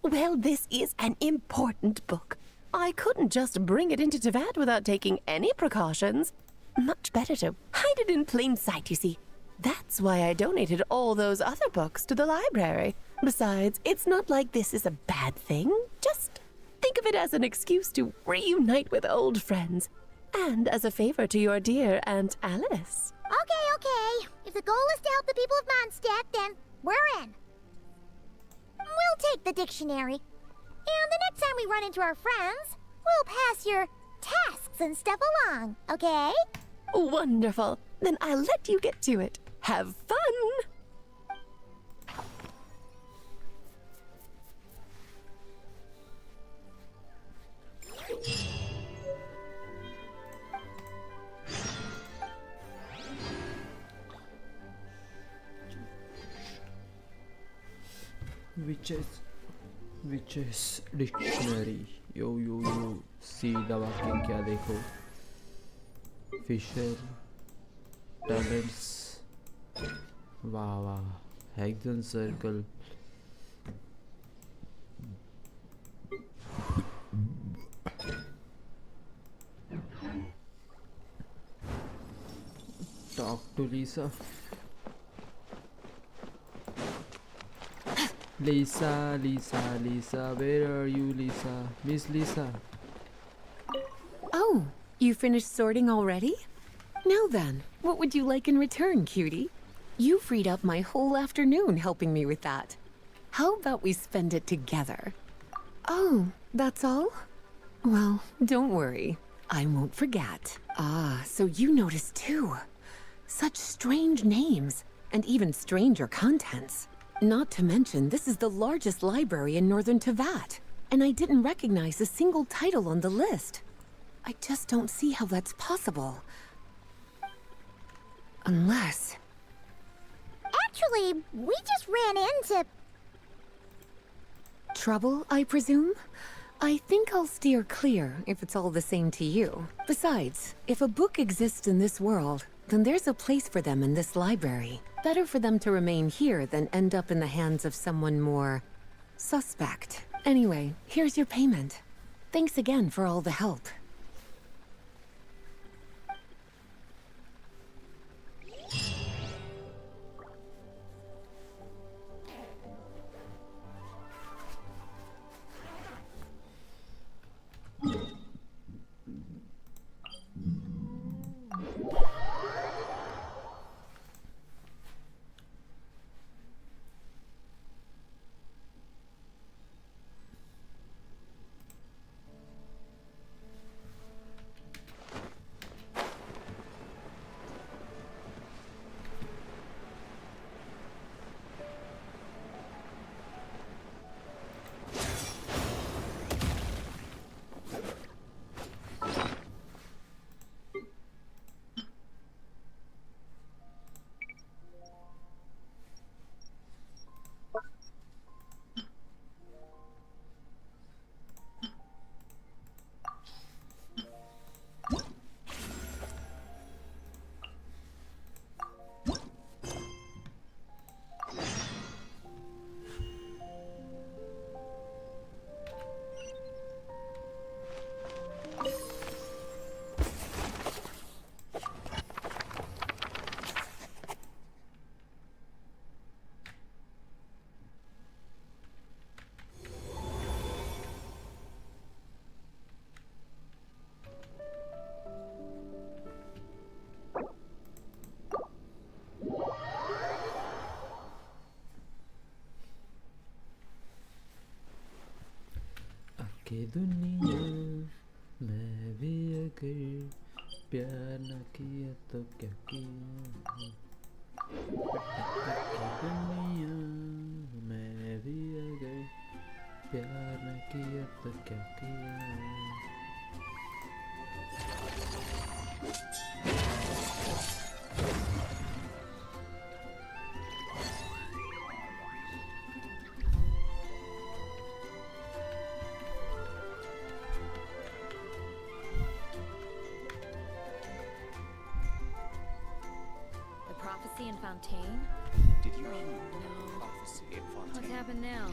Well, this is an important book. I couldn't just bring it into Teyvat without taking any precautions. Much better to hide it in plain sight, you see. That's why I donated all those other books to the library. Besides, it's not like this is a bad thing. Just think of it as an excuse to reunite with old friends. And as a favor to your dear Aunt Alice.
Okay, Okay, if the goal is to help the people of Mondstadt, then we're in. We'll take the dictionary. And the next time we run into our friends, we'll pass your tasks and stuff along, okay?
Wonderful. Then I'll let you get to it. Have fun!
Witches dictionary. Yo सीधा वाक्य क्या देखो. Fisher talents. वाह hexagon circle. Talk to Lisa. Lisa, where are you, Lisa? Miss Lisa.
Oh, you finished sorting already? Now then, what would you like in return, cutie? You freed up my whole afternoon helping me with that. How about we spend it together? Oh, that's all? Well, don't worry. I won't forget. Ah, so you noticed too. Such strange names, and even stranger contents. Not to mention, this is the largest library in northern Tevat, and I didn't recognize a single title on the list. I just don't see how that's possible. Unless...
Actually, we just ran into...
Trouble, I presume? I think I'll steer clear if it's all the same to you. Besides, if a book exists in this world, then there's a place for them in this library. Better for them to remain here than end up in the hands of someone more... suspect. Anyway, here's your payment. Thanks again for all the help.
कि दुनिया मैं भी अगर प्यार न किया तो क्या किया कि दुनिया मैं भी अगर प्यार न किया तो क्या किया
Prophecy in Fontaine?
Did you
Oh,
mean
no.
prophecy in Fontaine?
What's happened now?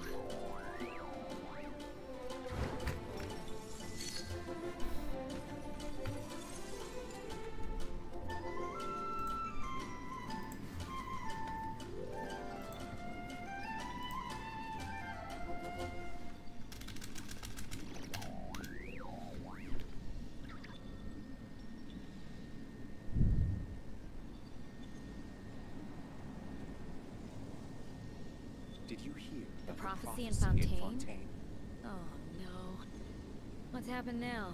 prophecy in Fontaine? Oh no. What's happened now?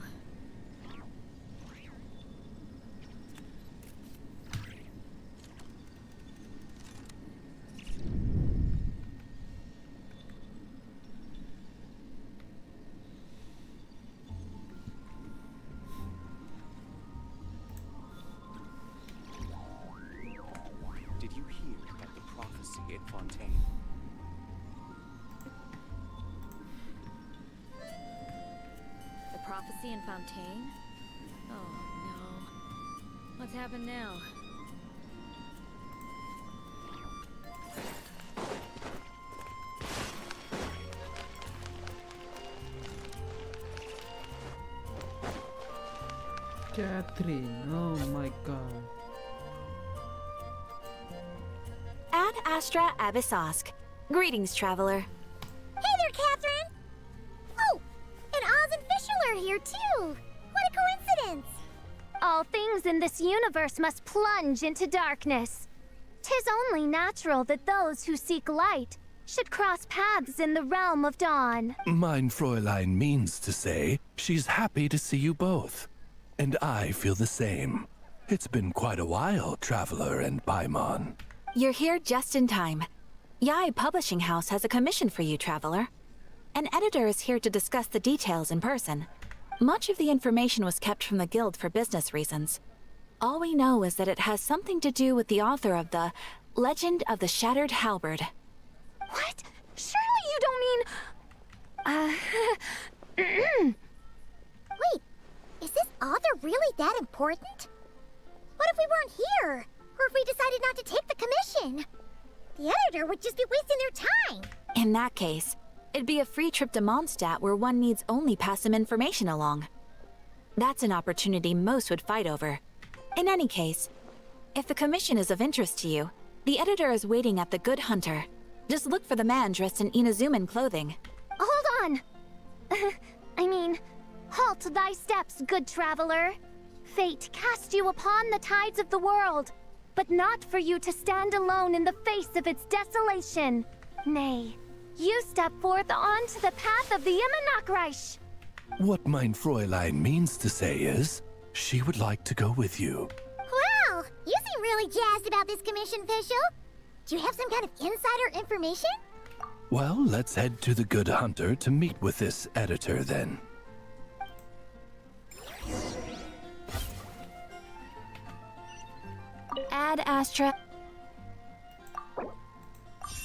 Did you hear about the prophecy in Fontaine?
The prophecy in Fontaine? Oh no. What's happened now?
Catherine, oh my god.
Ad Astra Abyssosk. Greetings, traveler.
Hey there, Catherine! Oh, and Oz and Fischl are here too! What a coincidence!
All things in this universe must plunge into darkness. 'Tis only natural that those who seek light should cross paths in the realm of dawn.
Mein Fräulein means to say she's happy to see you both. And I feel the same. It's been quite a while, Traveler and Paimon.
You're here just in time. Yai Publishing House has a commission for you, traveler. An editor is here to discuss the details in person. Much of the information was kept from the guild for business reasons. All we know is that it has something to do with the author of the Legend of the Shattered Halberd.
What? Surely you don't mean...
Wait, is this author really that important? What if we weren't here? Or if we decided not to take the commission? The editor would just be wasting their time.
In that case, it'd be a free trip to Mondstadt where one needs only pass some information along. That's an opportunity most would fight over. In any case, if the commission is of interest to you, the editor is waiting at the Good Hunter. Just look for the man dressed in Inazuman clothing.
Hold on! Halt thy steps, good traveler. Fate cast you upon the tides of the world, but not for you to stand alone in the face of its desolation. Nay, you step forth onto the path of the Immenachreich.
What mein Fräulein means to say is, she would like to go with you.
Wow, you seem really jazzed about this commission, Fischl. Do you have some kind of insider information?
Well, let's head to the Good Hunter to meet with this editor then.
Ad Astra.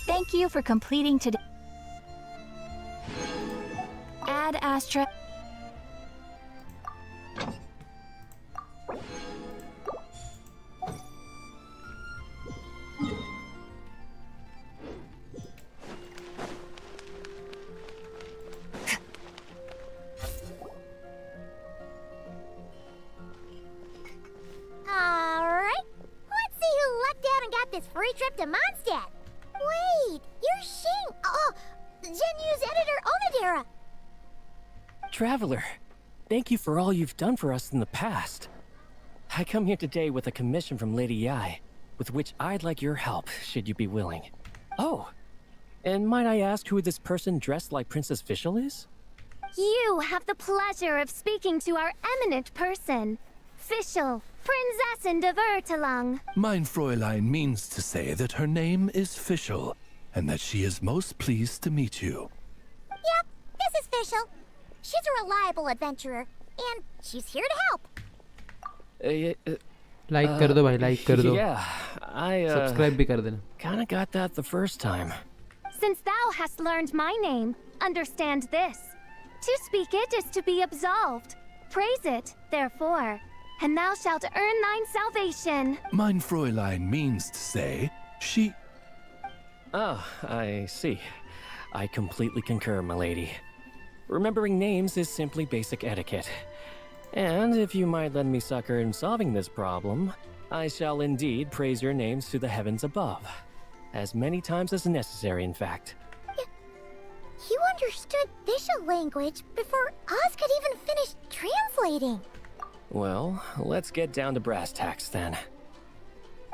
Thank you for completing today. Ad Astra.
Alright, let's see who lucked out and got this free trip to Mondstadt. Wait, you're Shing. Oh, Genu's editor, Onodera.
Traveler, thank you for all you've done for us in the past. I come here today with a commission from Lady Yai, with which I'd like your help, should you be willing. Oh, and might I ask who this person dressed like Princess Fischl is?
You have the pleasure of speaking to our eminent person, Fischl, Prinzessin de Vertalang.
Mein Fräulein means to say that her name is Fischl, and that she is most pleased to meet you.
Yep, this is Fischl. She's a reliable adventurer, and she's here to help.
Like कर दो भाई, like कर दो.
Yeah, I
Subscribe भी कर देना.
Kinda got that the first time.
Since thou hast learned my name, understand this. To speak it is to be absolved. Praise it, therefore, and thou shalt earn thine salvation.
Mein Fräulein means to say, she...
Oh, I see. I completely concur, my lady. Remembering names is simply basic etiquette. And if you might lend me succor in solving this problem, I shall indeed praise your names to the heavens above. As many times as necessary, in fact.
You understood Fischl language before Oz could even finish translating.
Well, let's get down to brass tacks then.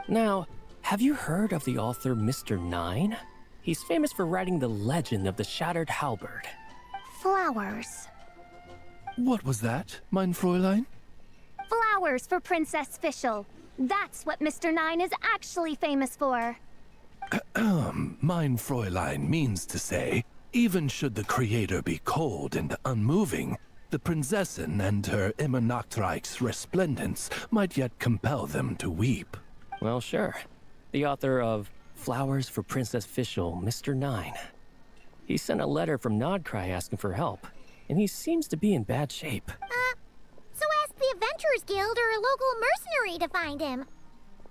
Now, have you heard of the author Mr. Nine? He's famous for writing the legend of the Shattered Halberd.
Flowers.
What was that, mein Fräulein?
Flowers for Princess Fischl. That's what Mr. Nine is actually famous for.
Mein Fräulein means to say, even should the creator be cold and unmoving, the Prinzessin and her immer Nachtreich's resplendence might yet compel them to weep.
Well, sure. The author of Flowers for Princess Fischl, Mr. Nine. He sent a letter from Nodcry asking for help, and he seems to be in bad shape.
So ask the Adventurers Guild or a local mercenary to find him.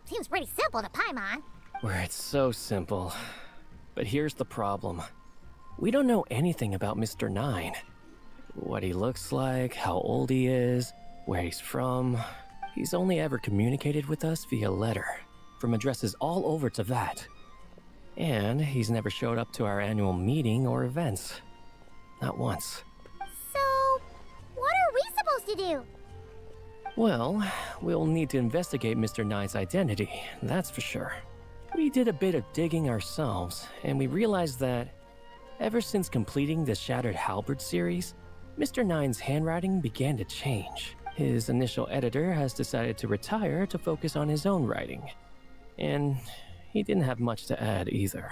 Seems pretty simple to Paimon.
Where it's so simple. But here's the problem. We don't know anything about Mr. Nine. What he looks like, how old he is, where he's from. He's only ever communicated with us via letter, from addresses all over Teyvat. And he's never showed up to our annual meeting or events. Not once.
So, what are we supposed to do?
Well, we'll need to investigate Mr. Nine's identity, that's for sure. We did a bit of digging ourselves, and we realized that ever since completing the Shattered Halberd series, Mr. Nine's handwriting began to change. His initial editor has decided to retire to focus on his own writing. And he didn't have much to add either.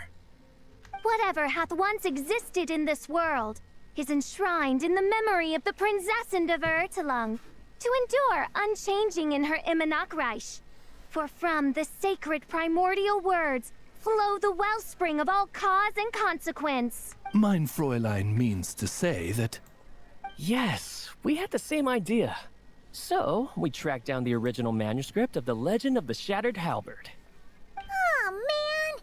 Whatever hath once existed in this world is enshrined in the memory of the Prinzessin of Ertelung, to endure unchanging in her Immenachreich. For from the sacred primordial words flow the wellspring of all cause and consequence.
Mein Fräulein means to say that...
Yes, we had the same idea. So, we tracked down the original manuscript of the Legend of the Shattered Halberd.
Oh man!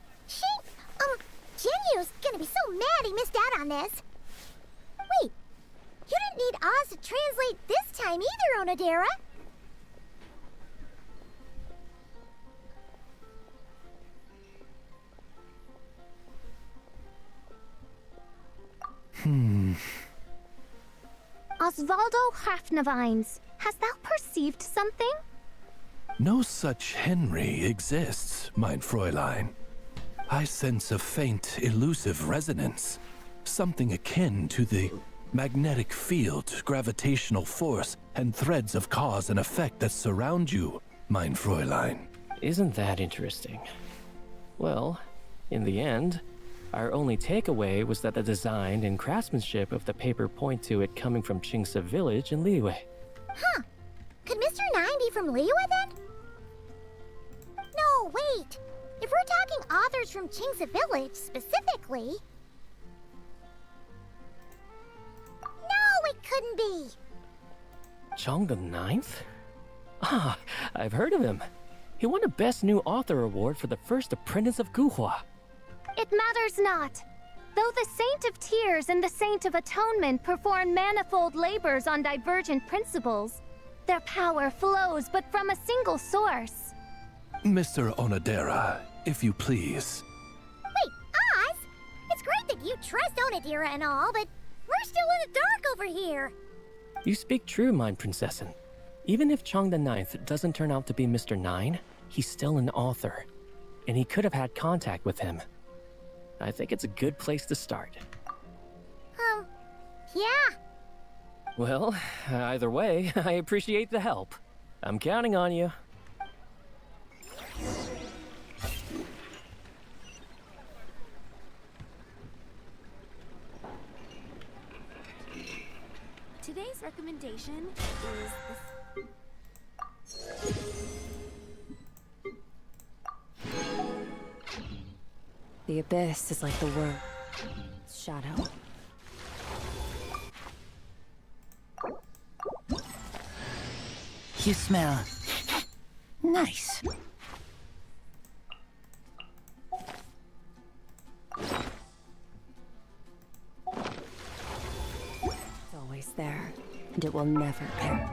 Genyu's gonna be so mad he missed out on this. Wait, you didn't need Oz to translate this time either, Onodera.
Osvaldo Hafnavines, hast thou perceived something?
No such Henry exists, mein Fräulein. I sense a faint, elusive resonance. Something akin to the magnetic field, gravitational force, and threads of cause and effect that surround you, mein Fräulein.
Isn't that interesting? Well, in the end, our only takeaway was that the design and craftsmanship of the paper point to it coming from Qingce village in Liyue.
Huh. Could Mr. Nine be from Liyue then? No, wait. If we're talking authors from Qingce village specifically... No, it couldn't be.
Chong the Ninth? Ah, I've heard of him. He won a Best New Author award for the first apprentice of Guhua.
It matters not. Though the Saint of Tears and the Saint of Atonement perform manifold labors on divergent principles, their power flows but from a single source.
Mr. Onodera, if you please.
Wait, Oz? It's great that you trust Onodera and all, but we're still in the dark over here.
You speak true, mein Prinzessin. Even if Chong the Ninth doesn't turn out to be Mr. Nine, he's still an author, and he could have had contact with him. I think it's a good place to start.
Yeah.
Well, either way, I appreciate the help. I'm counting on you.
Today's recommendation is
The abyss is like the world. Shadow.
You smell nice.
It's always there, and it will never perish.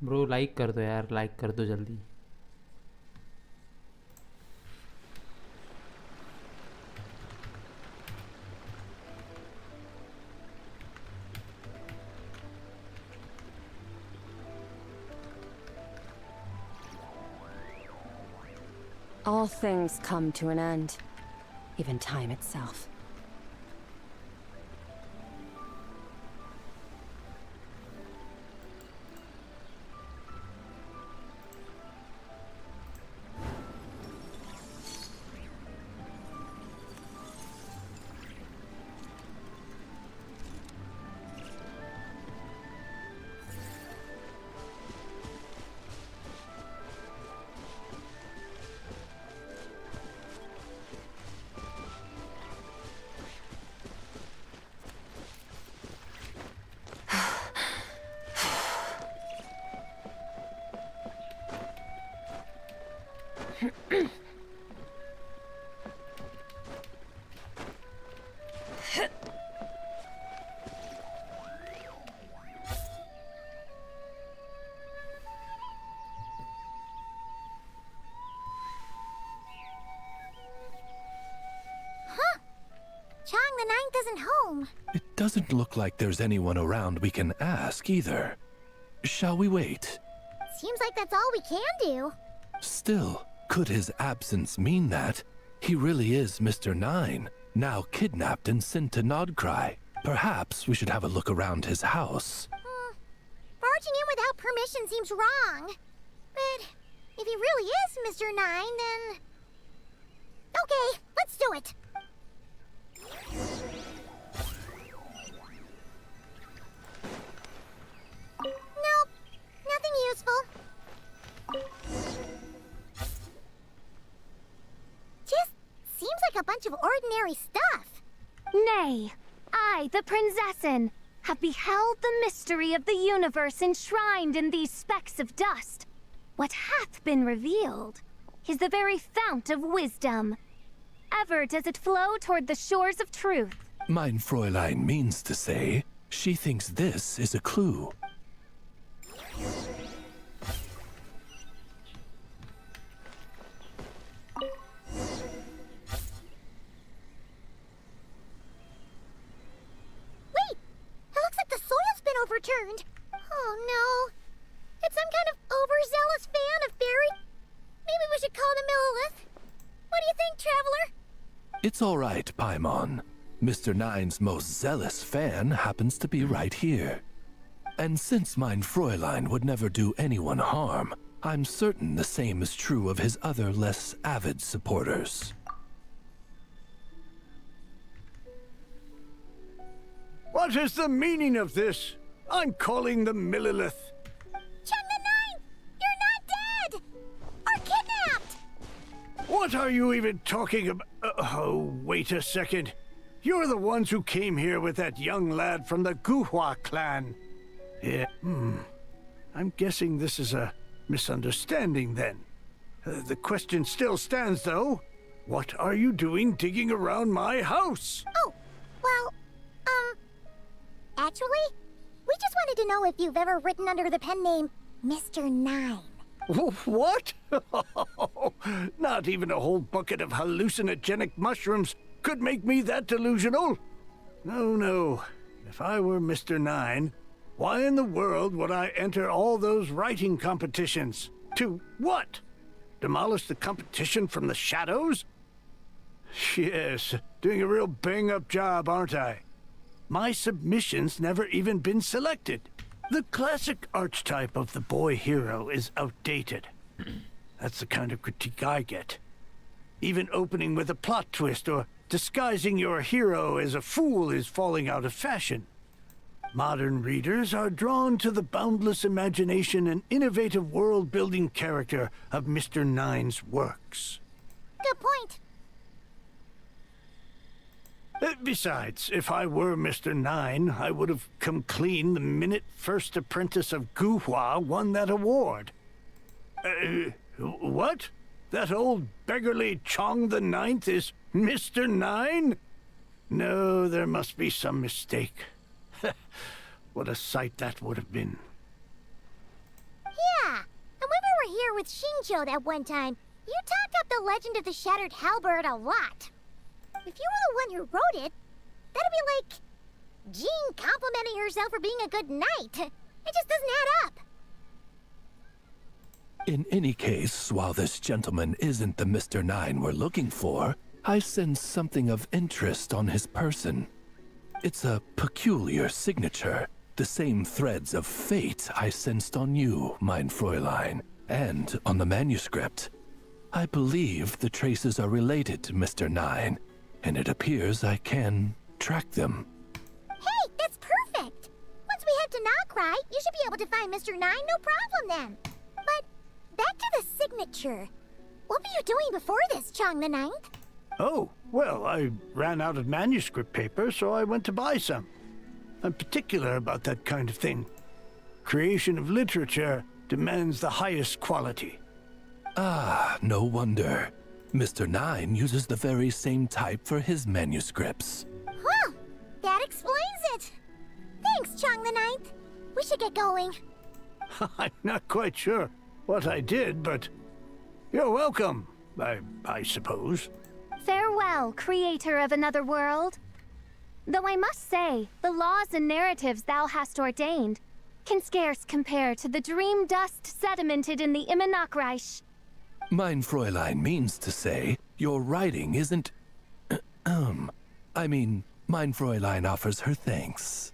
Bro like कर दो यार, like कर दो जल्दी.
All things come to an end, even time itself.
Chang the Ninth isn't home.
It doesn't look like there's anyone around we can ask either. Shall we wait?
Seems like that's all we can do.
Still, could his absence mean that he really is Mr. Nine, now kidnapped and sent to Nodcry? Perhaps we should have a look around his house.
Barging in without permission seems wrong. But if he really is Mr. Nine, then... Okay, let's do it. Nope, nothing useful. Just seems like a bunch of ordinary stuff.
Nay, I, the Prinzessin, have beheld the mystery of the universe enshrined in these specks of dust. What hath been revealed is the very fount of wisdom. Ever does it flow toward the shores of truth.
Mein Fräulein means to say, she thinks this is a clue.
Wait! It looks like the soil's been overturned. Oh no. It's some kind of overzealous fan of fairy. Maybe we should call him Lilith. What do you think, Traveler?
It's all right, Paimon. Mr. Nine's most zealous fan happens to be right here. And since mein Fräulein would never do anyone harm, I'm certain the same is true of his other less avid supporters.
What is the meaning of this? I'm calling them Millilith.
Chang the Ninth! You're not dead! Or kidnapped!
What are you even talking about? Oh, wait a second. You're the ones who came here with that young lad from the Guhua clan. Yeah, I'm guessing this is a misunderstanding then. The question still stands though. What are you doing digging around my house?
Oh, well, actually, we just wanted to know if you've ever written under the pen name Mr. Nine.
What? Not even a whole bucket of hallucinogenic mushrooms could make me that delusional. No. If I were Mr. Nine, why in the world would I enter all those writing competitions? To what? Demolish the competition from the shadows? Yes, doing a real bang-up job, aren't I? My submission's never even been selected. The classic archetype of the boy hero is outdated. That's the kind of critique I get. Even opening with a plot twist or disguising your hero as a fool is falling out of fashion. Modern readers are drawn to the boundless imagination and innovative world-building character of Mr. Nine's works.
Good point.
Besides, if I were Mr. Nine, I would have come clean the minute First Apprentice of Guhua won that award. What? That old beggarly Chong the Ninth is Mr. Nine? No, there must be some mistake. What a sight that would have been.
with Shinjo that one time, you talked up the legend of the Shattered Halberd a lot. If you were the one who wrote it, that'd be like Jean complimenting herself for being a good knight. It just doesn't add up.
In any case, while this gentleman isn't the Mr. Nine we're looking for, I sense something of interest on his person. It's a peculiar signature, the same threads of fate I sensed on you, mein Fräulein, and on the manuscript. I believe the traces are related to Mr. Nine, and it appears I can track them.
Hey, that's perfect! Once we head to Nagrai, you should be able to find Mr. Nine, no problem then. But back to the signature. What were you doing before this, Chong the Ninth?
Oh, well, I ran out of manuscript paper, so I went to buy some. I'm particular about that kind of thing. Creation of literature demands the highest quality.
Ah, no wonder. Mr. Nine uses the very same type for his manuscripts.
Well, that explains it. Thanks, Chong the Ninth. We should get going.
I'm not quite sure what I did, but you're welcome, I suppose.
Farewell, creator of another world. Though I must say, the laws and narratives thou hast ordained can scarce compare to the dream dust sedimented in the Immenachreich.
Mein Fräulein means to say, your writing isn't... I mean, mein Fräulein offers her thanks.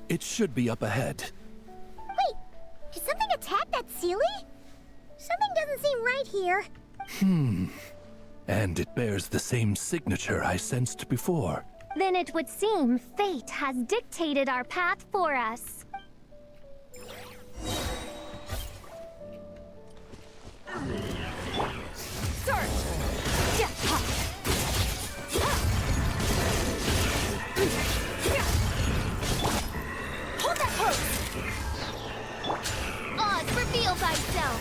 It should be up ahead.
Wait, did something attack that Sealy? Something doesn't seem right here.
And it bears the same signature I sensed before.
Then it would seem fate has dictated our path for us.
Hold that pose!
Oz, reveal thyself!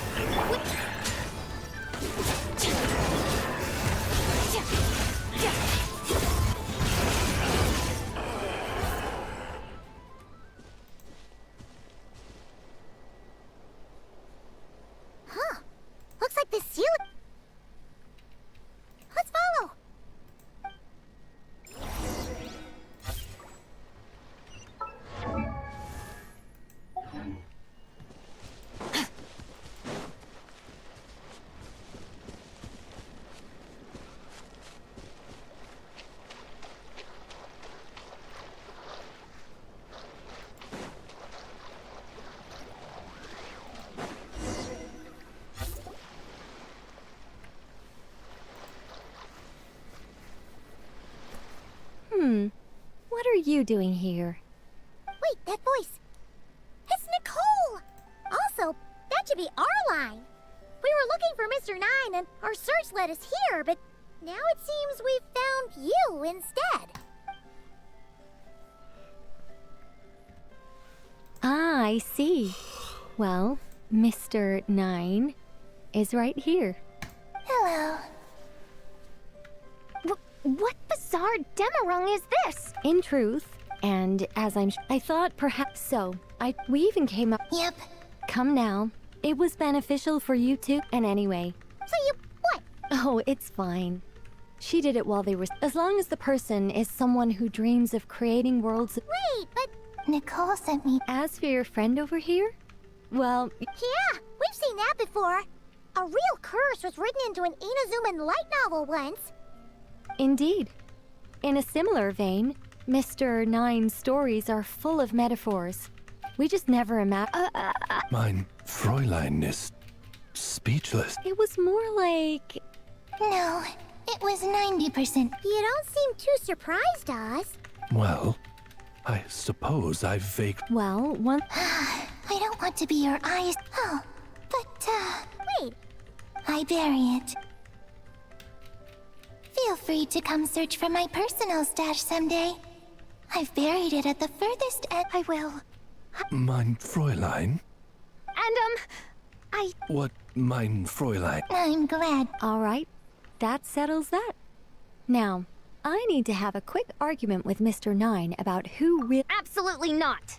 Huh. Looks like this Sealy... Let's follow.
What are you doing here?
Wait, that voice. It's Nicole! Also, that should be our line. We were looking for Mr. Nine and our search led us here, but now it seems we've found you instead.
Ah, I see. Well, Mr. Nine is right here.
Hello.
What bizarre demarung is this?
In truth, and as I thought perhaps so. We even came up.
Yep.
Come now. It was beneficial for you too. And anyway.
So you what?
Oh, it's fine. She did it while they were. As long as the person is someone who dreams of creating worlds.
Wait, but Nicole sent me.
As for your friend over here, well.
Yeah, we've seen that before. A real curse was written into an Inazuman light novel once.
Indeed. In a similar vein, Mr. Nine's stories are full of metaphors. We just never imagined.
Mein Fräulein is speechless.
It was more like.
No, it was 90%. You don't seem too surprised, Oz.
Well, I suppose I've faked.
Well, one.
I don't want to be your eyes. Oh, but, wait. I bury it. Feel free to come search for my personal stash someday. I've buried it at the furthest end. I will.
Mein Fräulein?
And,
What, mein Fräulein?
I'm glad.
All right, that settles that. Now, I need to have a quick argument with Mr. Nine about who really—
Absolutely not!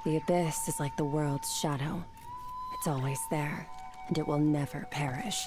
The abyss is like the world's shadow. It's always there, and it will never perish.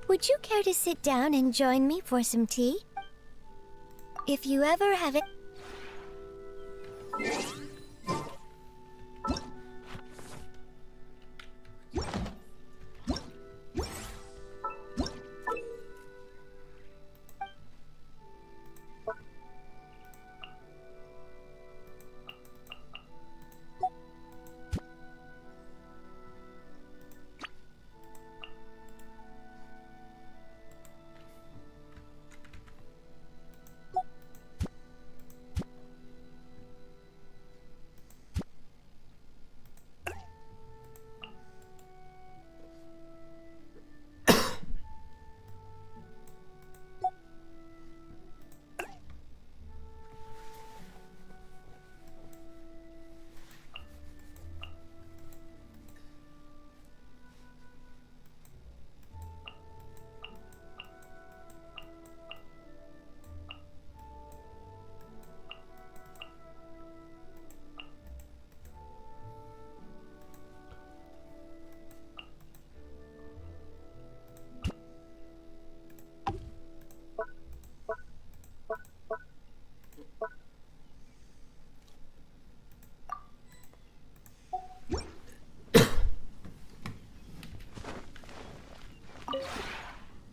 Would you care to sit down and join me for some tea? If you ever have it.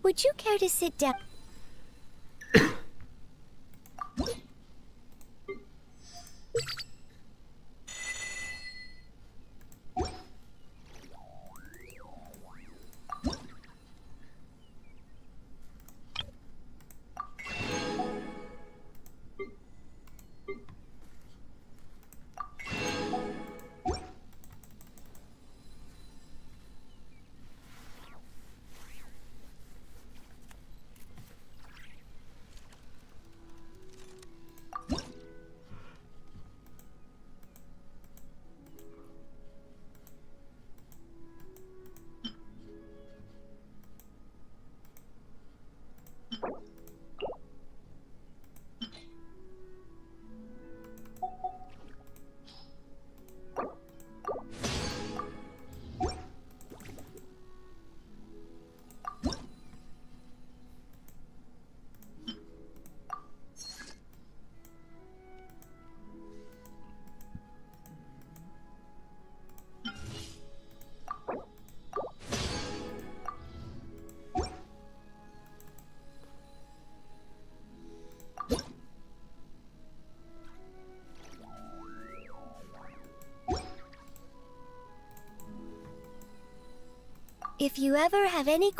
Would you care to sit down? If you ever have any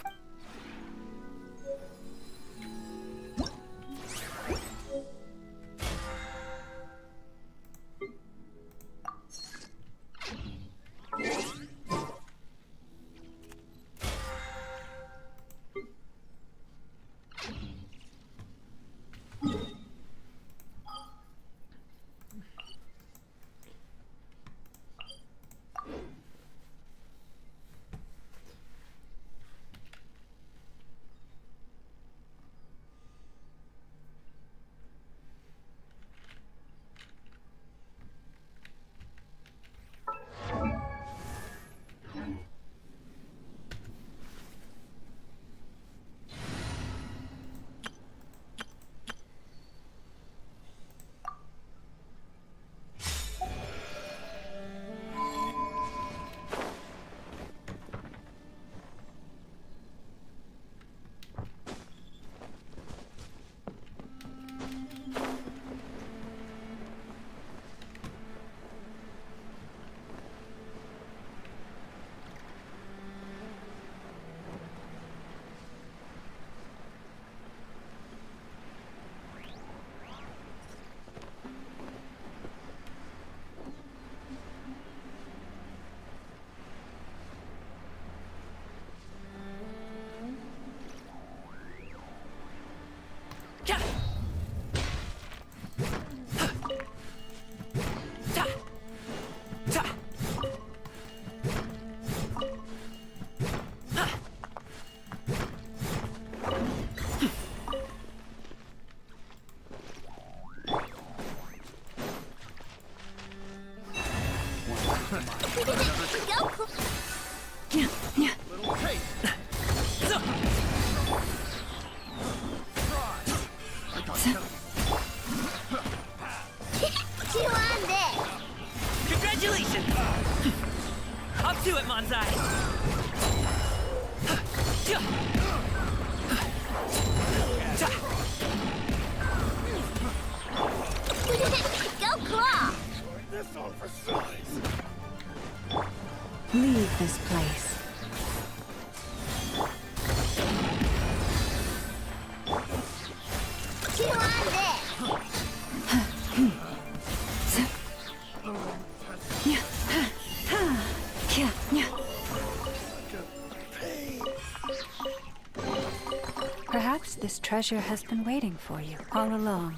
Perhaps this treasure has been waiting for you all along.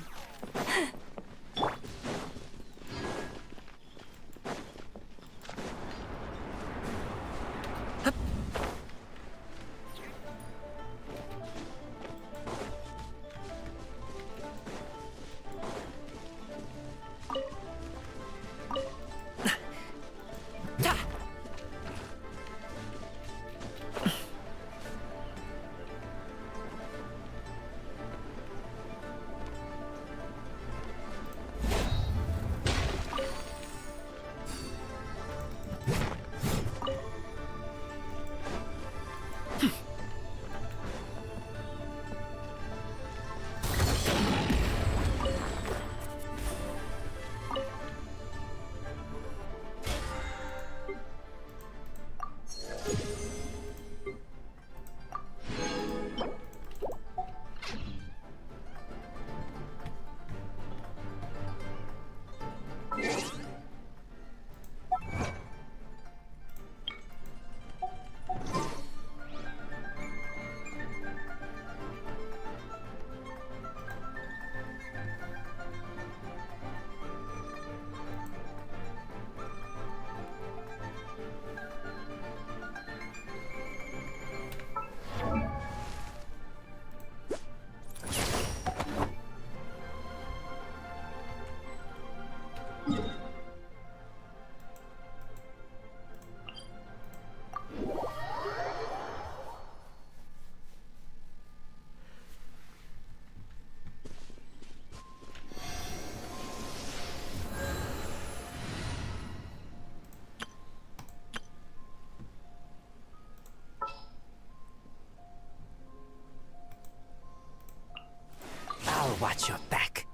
I'll watch your back.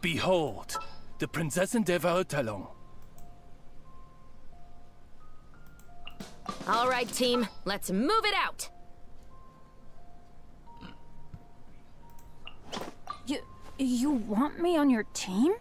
Behold, the Prinzessin der Verurteilung.
All right, team, let's move it out.
You want me on your team?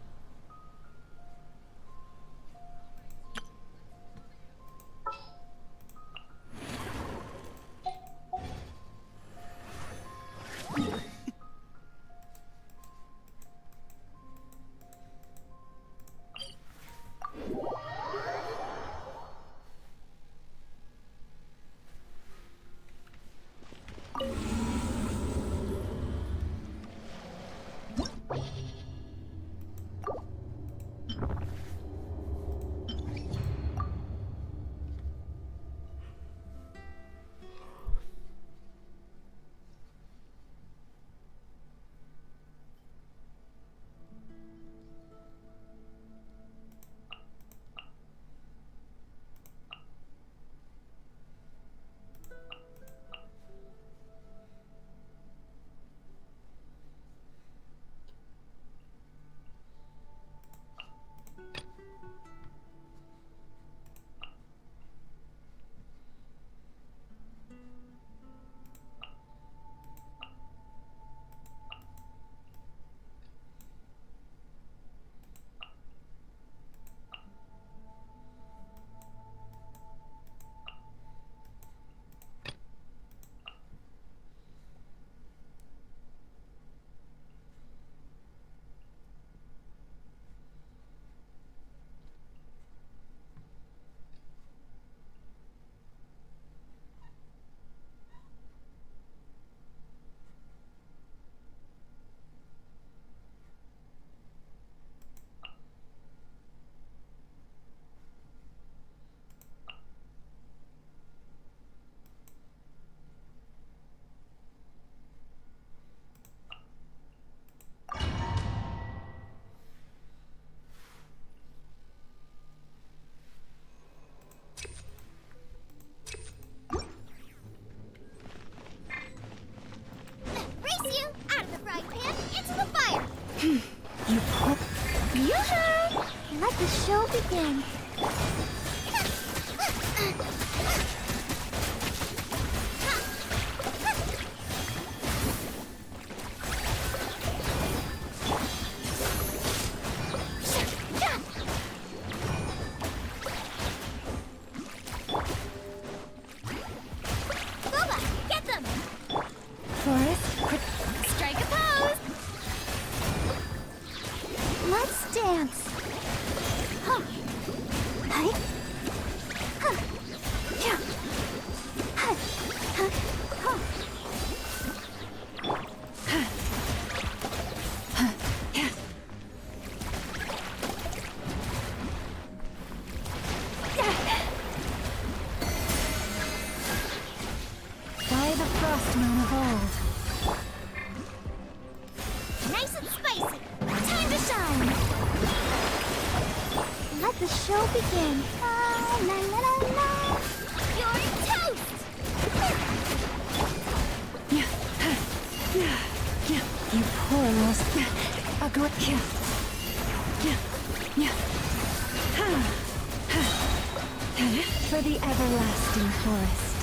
For the everlasting forest.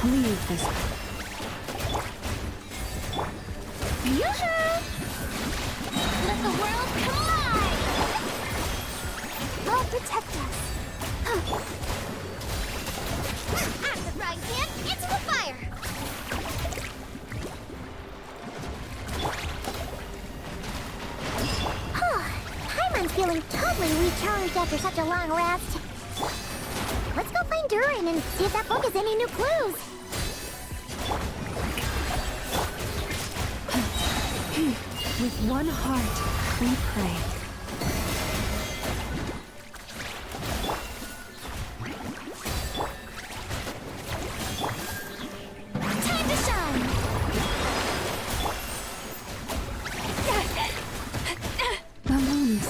Leave this.
Yoo-hoo! Let the world collide! I'll protect us. Acid rise hand into the fire! Paimon's feeling totally recharged after such a long rest. Let's go find Durin and see if that book has any new clues.
With one heart, we pray.
Time to shine!
The moon is...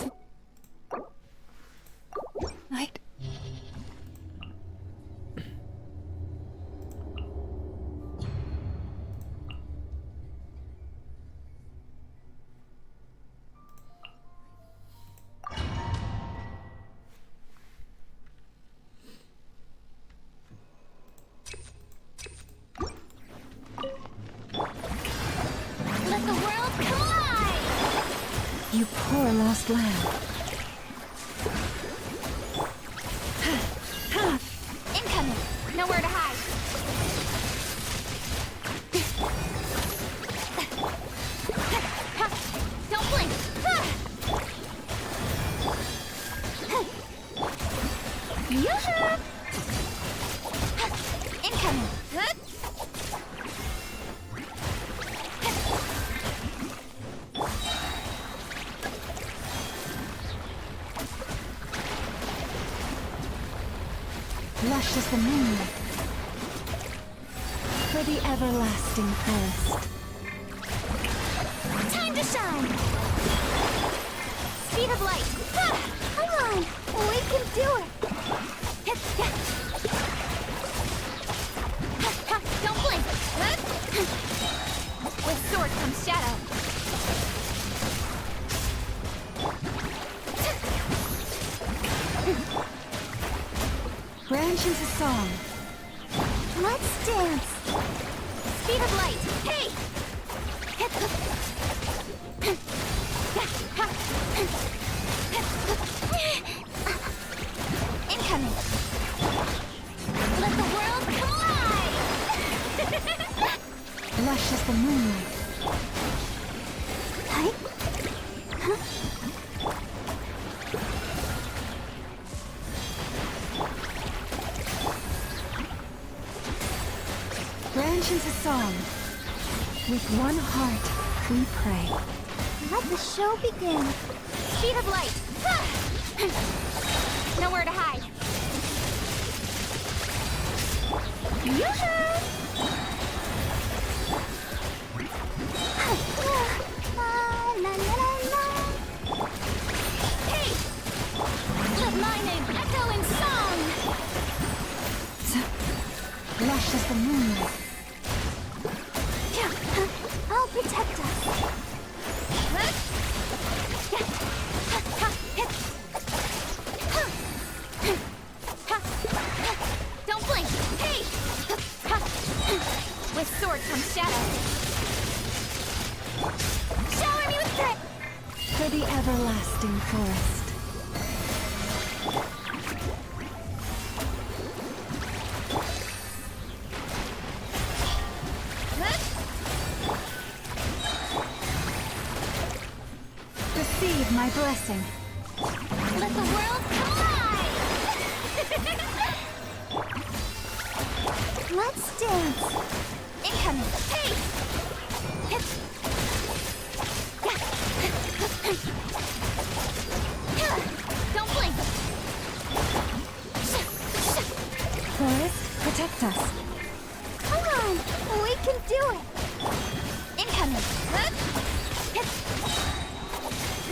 Night.
Let the world collide!
You poor lost lamb.
Incoming! Nowhere to hide! Don't blink! Yoo-hoo! Incoming!
Lush as the moonlight. For the everlasting forest.
Time to shine! Speed of light! Come on! We can do it! Don't blink! With sword comes shadow.
Branch into song.
Let's dance! Speed of light! Hey! Incoming! Let the world collide!
Lush as the moonlight. Branch into song. With one heart, we pray.
Let the show begin. Speed of light! Nowhere to hide. Yoo-hoo! La, la, la, la. Hey! Let my name echo in song!
Lush as the moonlight.
I'll protect us. Don't blink! Hey! With sword comes shadow. Shower me with grit!
For the everlasting forest. Receive my blessing.
Let the world collide! Let's dance! Incoming! Hey! Don't blink!
Forest, protect us.
Come on! We can do it! Incoming!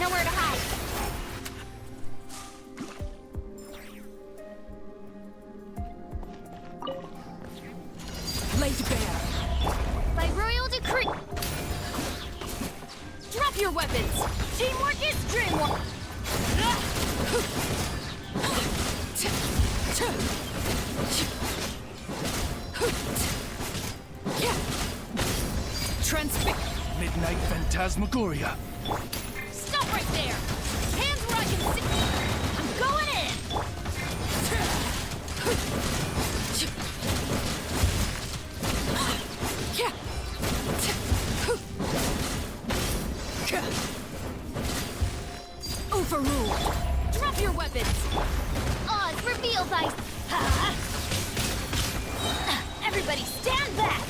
Nowhere to hide!
Laid bare.
By royal decree!
Midnight Phantasmagoria.
Stop right there! Hands where I can see! I'm going in! Overruled! Drop your weapons!
Oz, reveal thy...
Everybody stand back!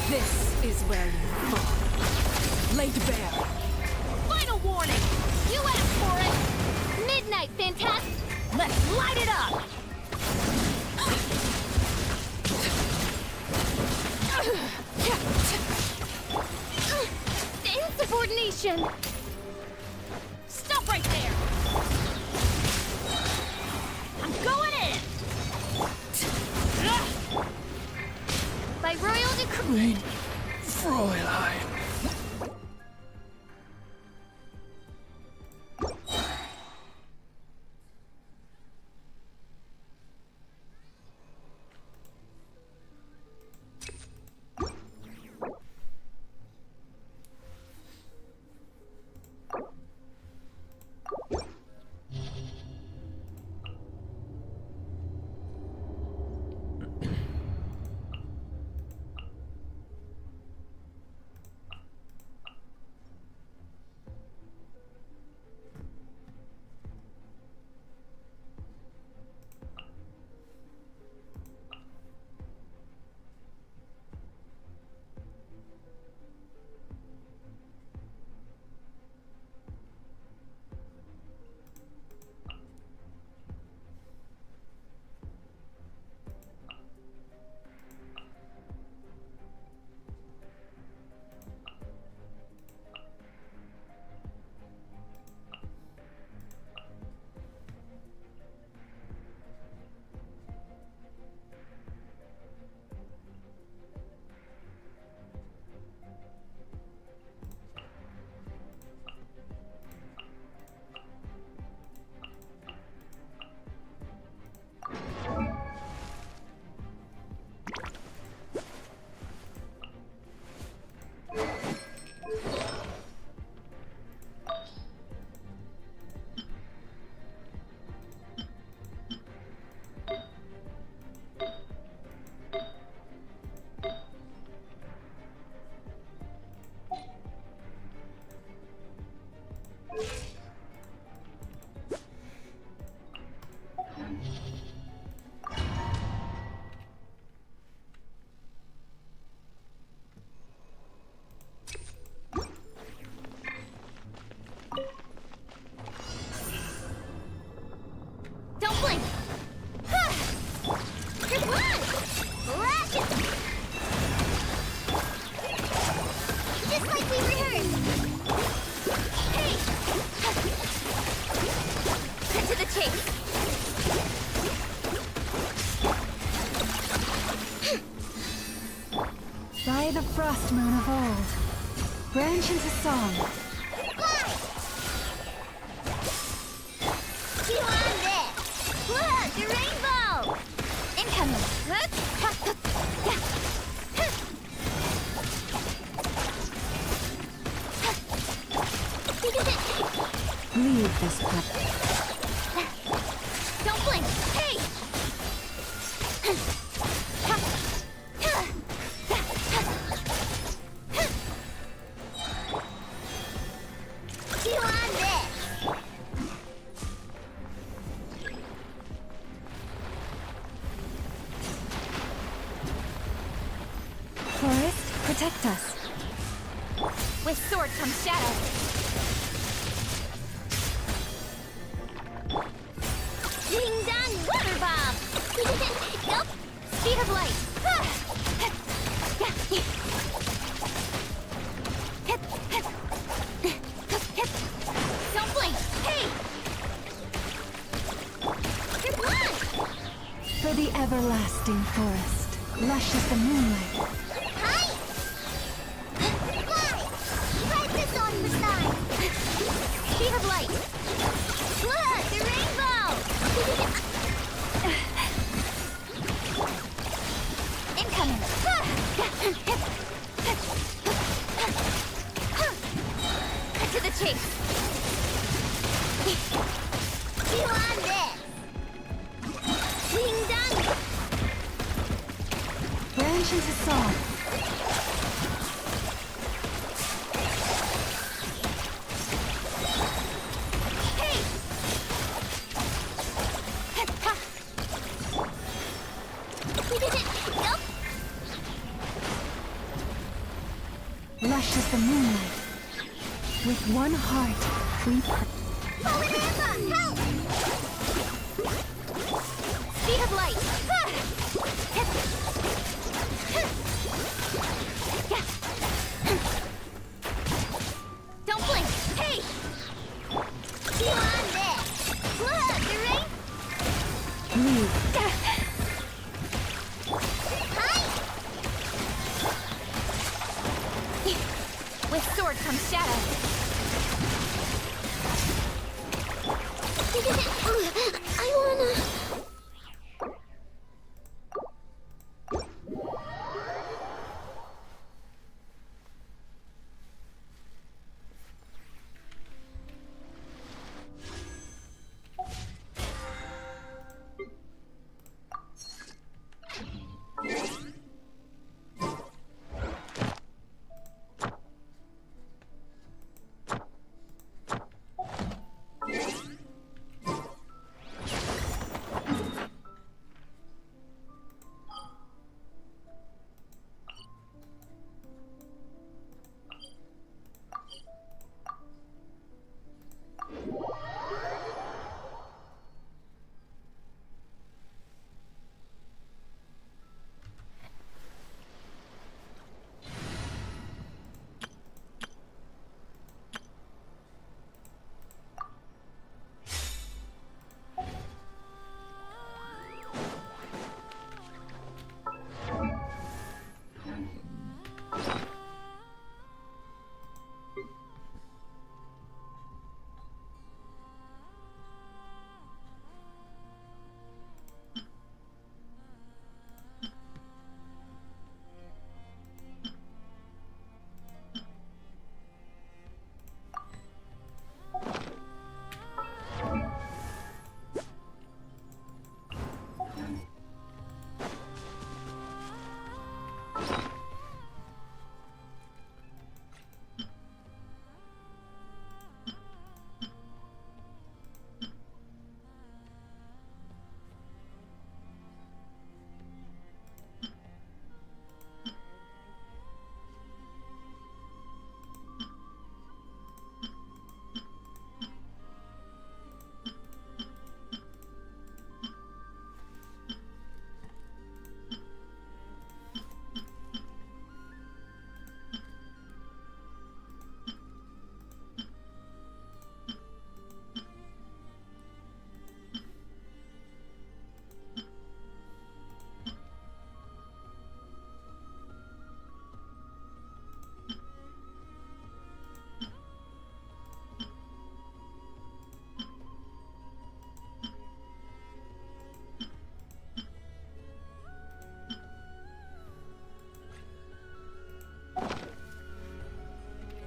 This is where you fall. Laid bare.
Final warning! You asked for it!
Midnight Fantastic...
Let's light it up!
Insubordination!
Stop right there! I'm going in!
By royal decree...
Fräulein.
Don't blink! Come on! Flash it! Just like we rehearsed! Hey! Cut to the chase!
By the frost moon of old, branch into song.
You on this! Look, the rainbow! Incoming!
Leave this pup.
Don't blink! Hey! You on this!
Forest, protect us.
With sword comes shadow. Ding dong, weather bomb! Nope! Speed of light! Don't blink! Hey! Come on!
For the everlasting forest, lush as the moonlight.
Hi!
chase.
Chew on this. Wing done.
Branch into song.
Hey!
Nope.
Lush as the moonlight. With one heart, we
Fallen Emma, help!
Speed of light. Don't blink. Hey!
Chew on this. Look, you ready?
With sword comes shadow.
I wanna...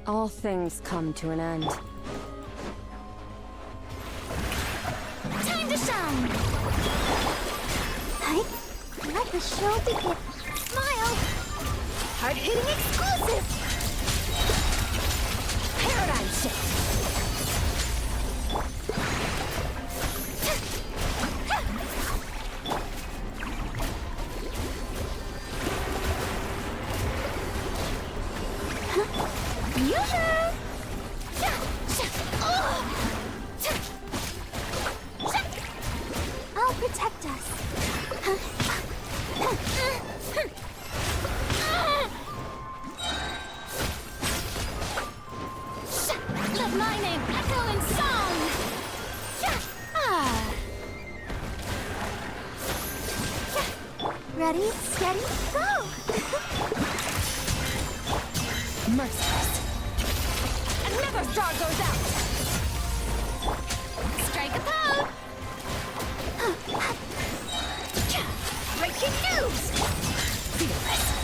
All things come to an end.
Time to shine! Hi. Let the show begin. Smile! Hard-hitting exclusive! Paradigm shift! I'll protect us.
Let my name echo in song.
Ready, steady, go!
Merciless. Another star goes out. Strike a pose. Breaking news. Fearless.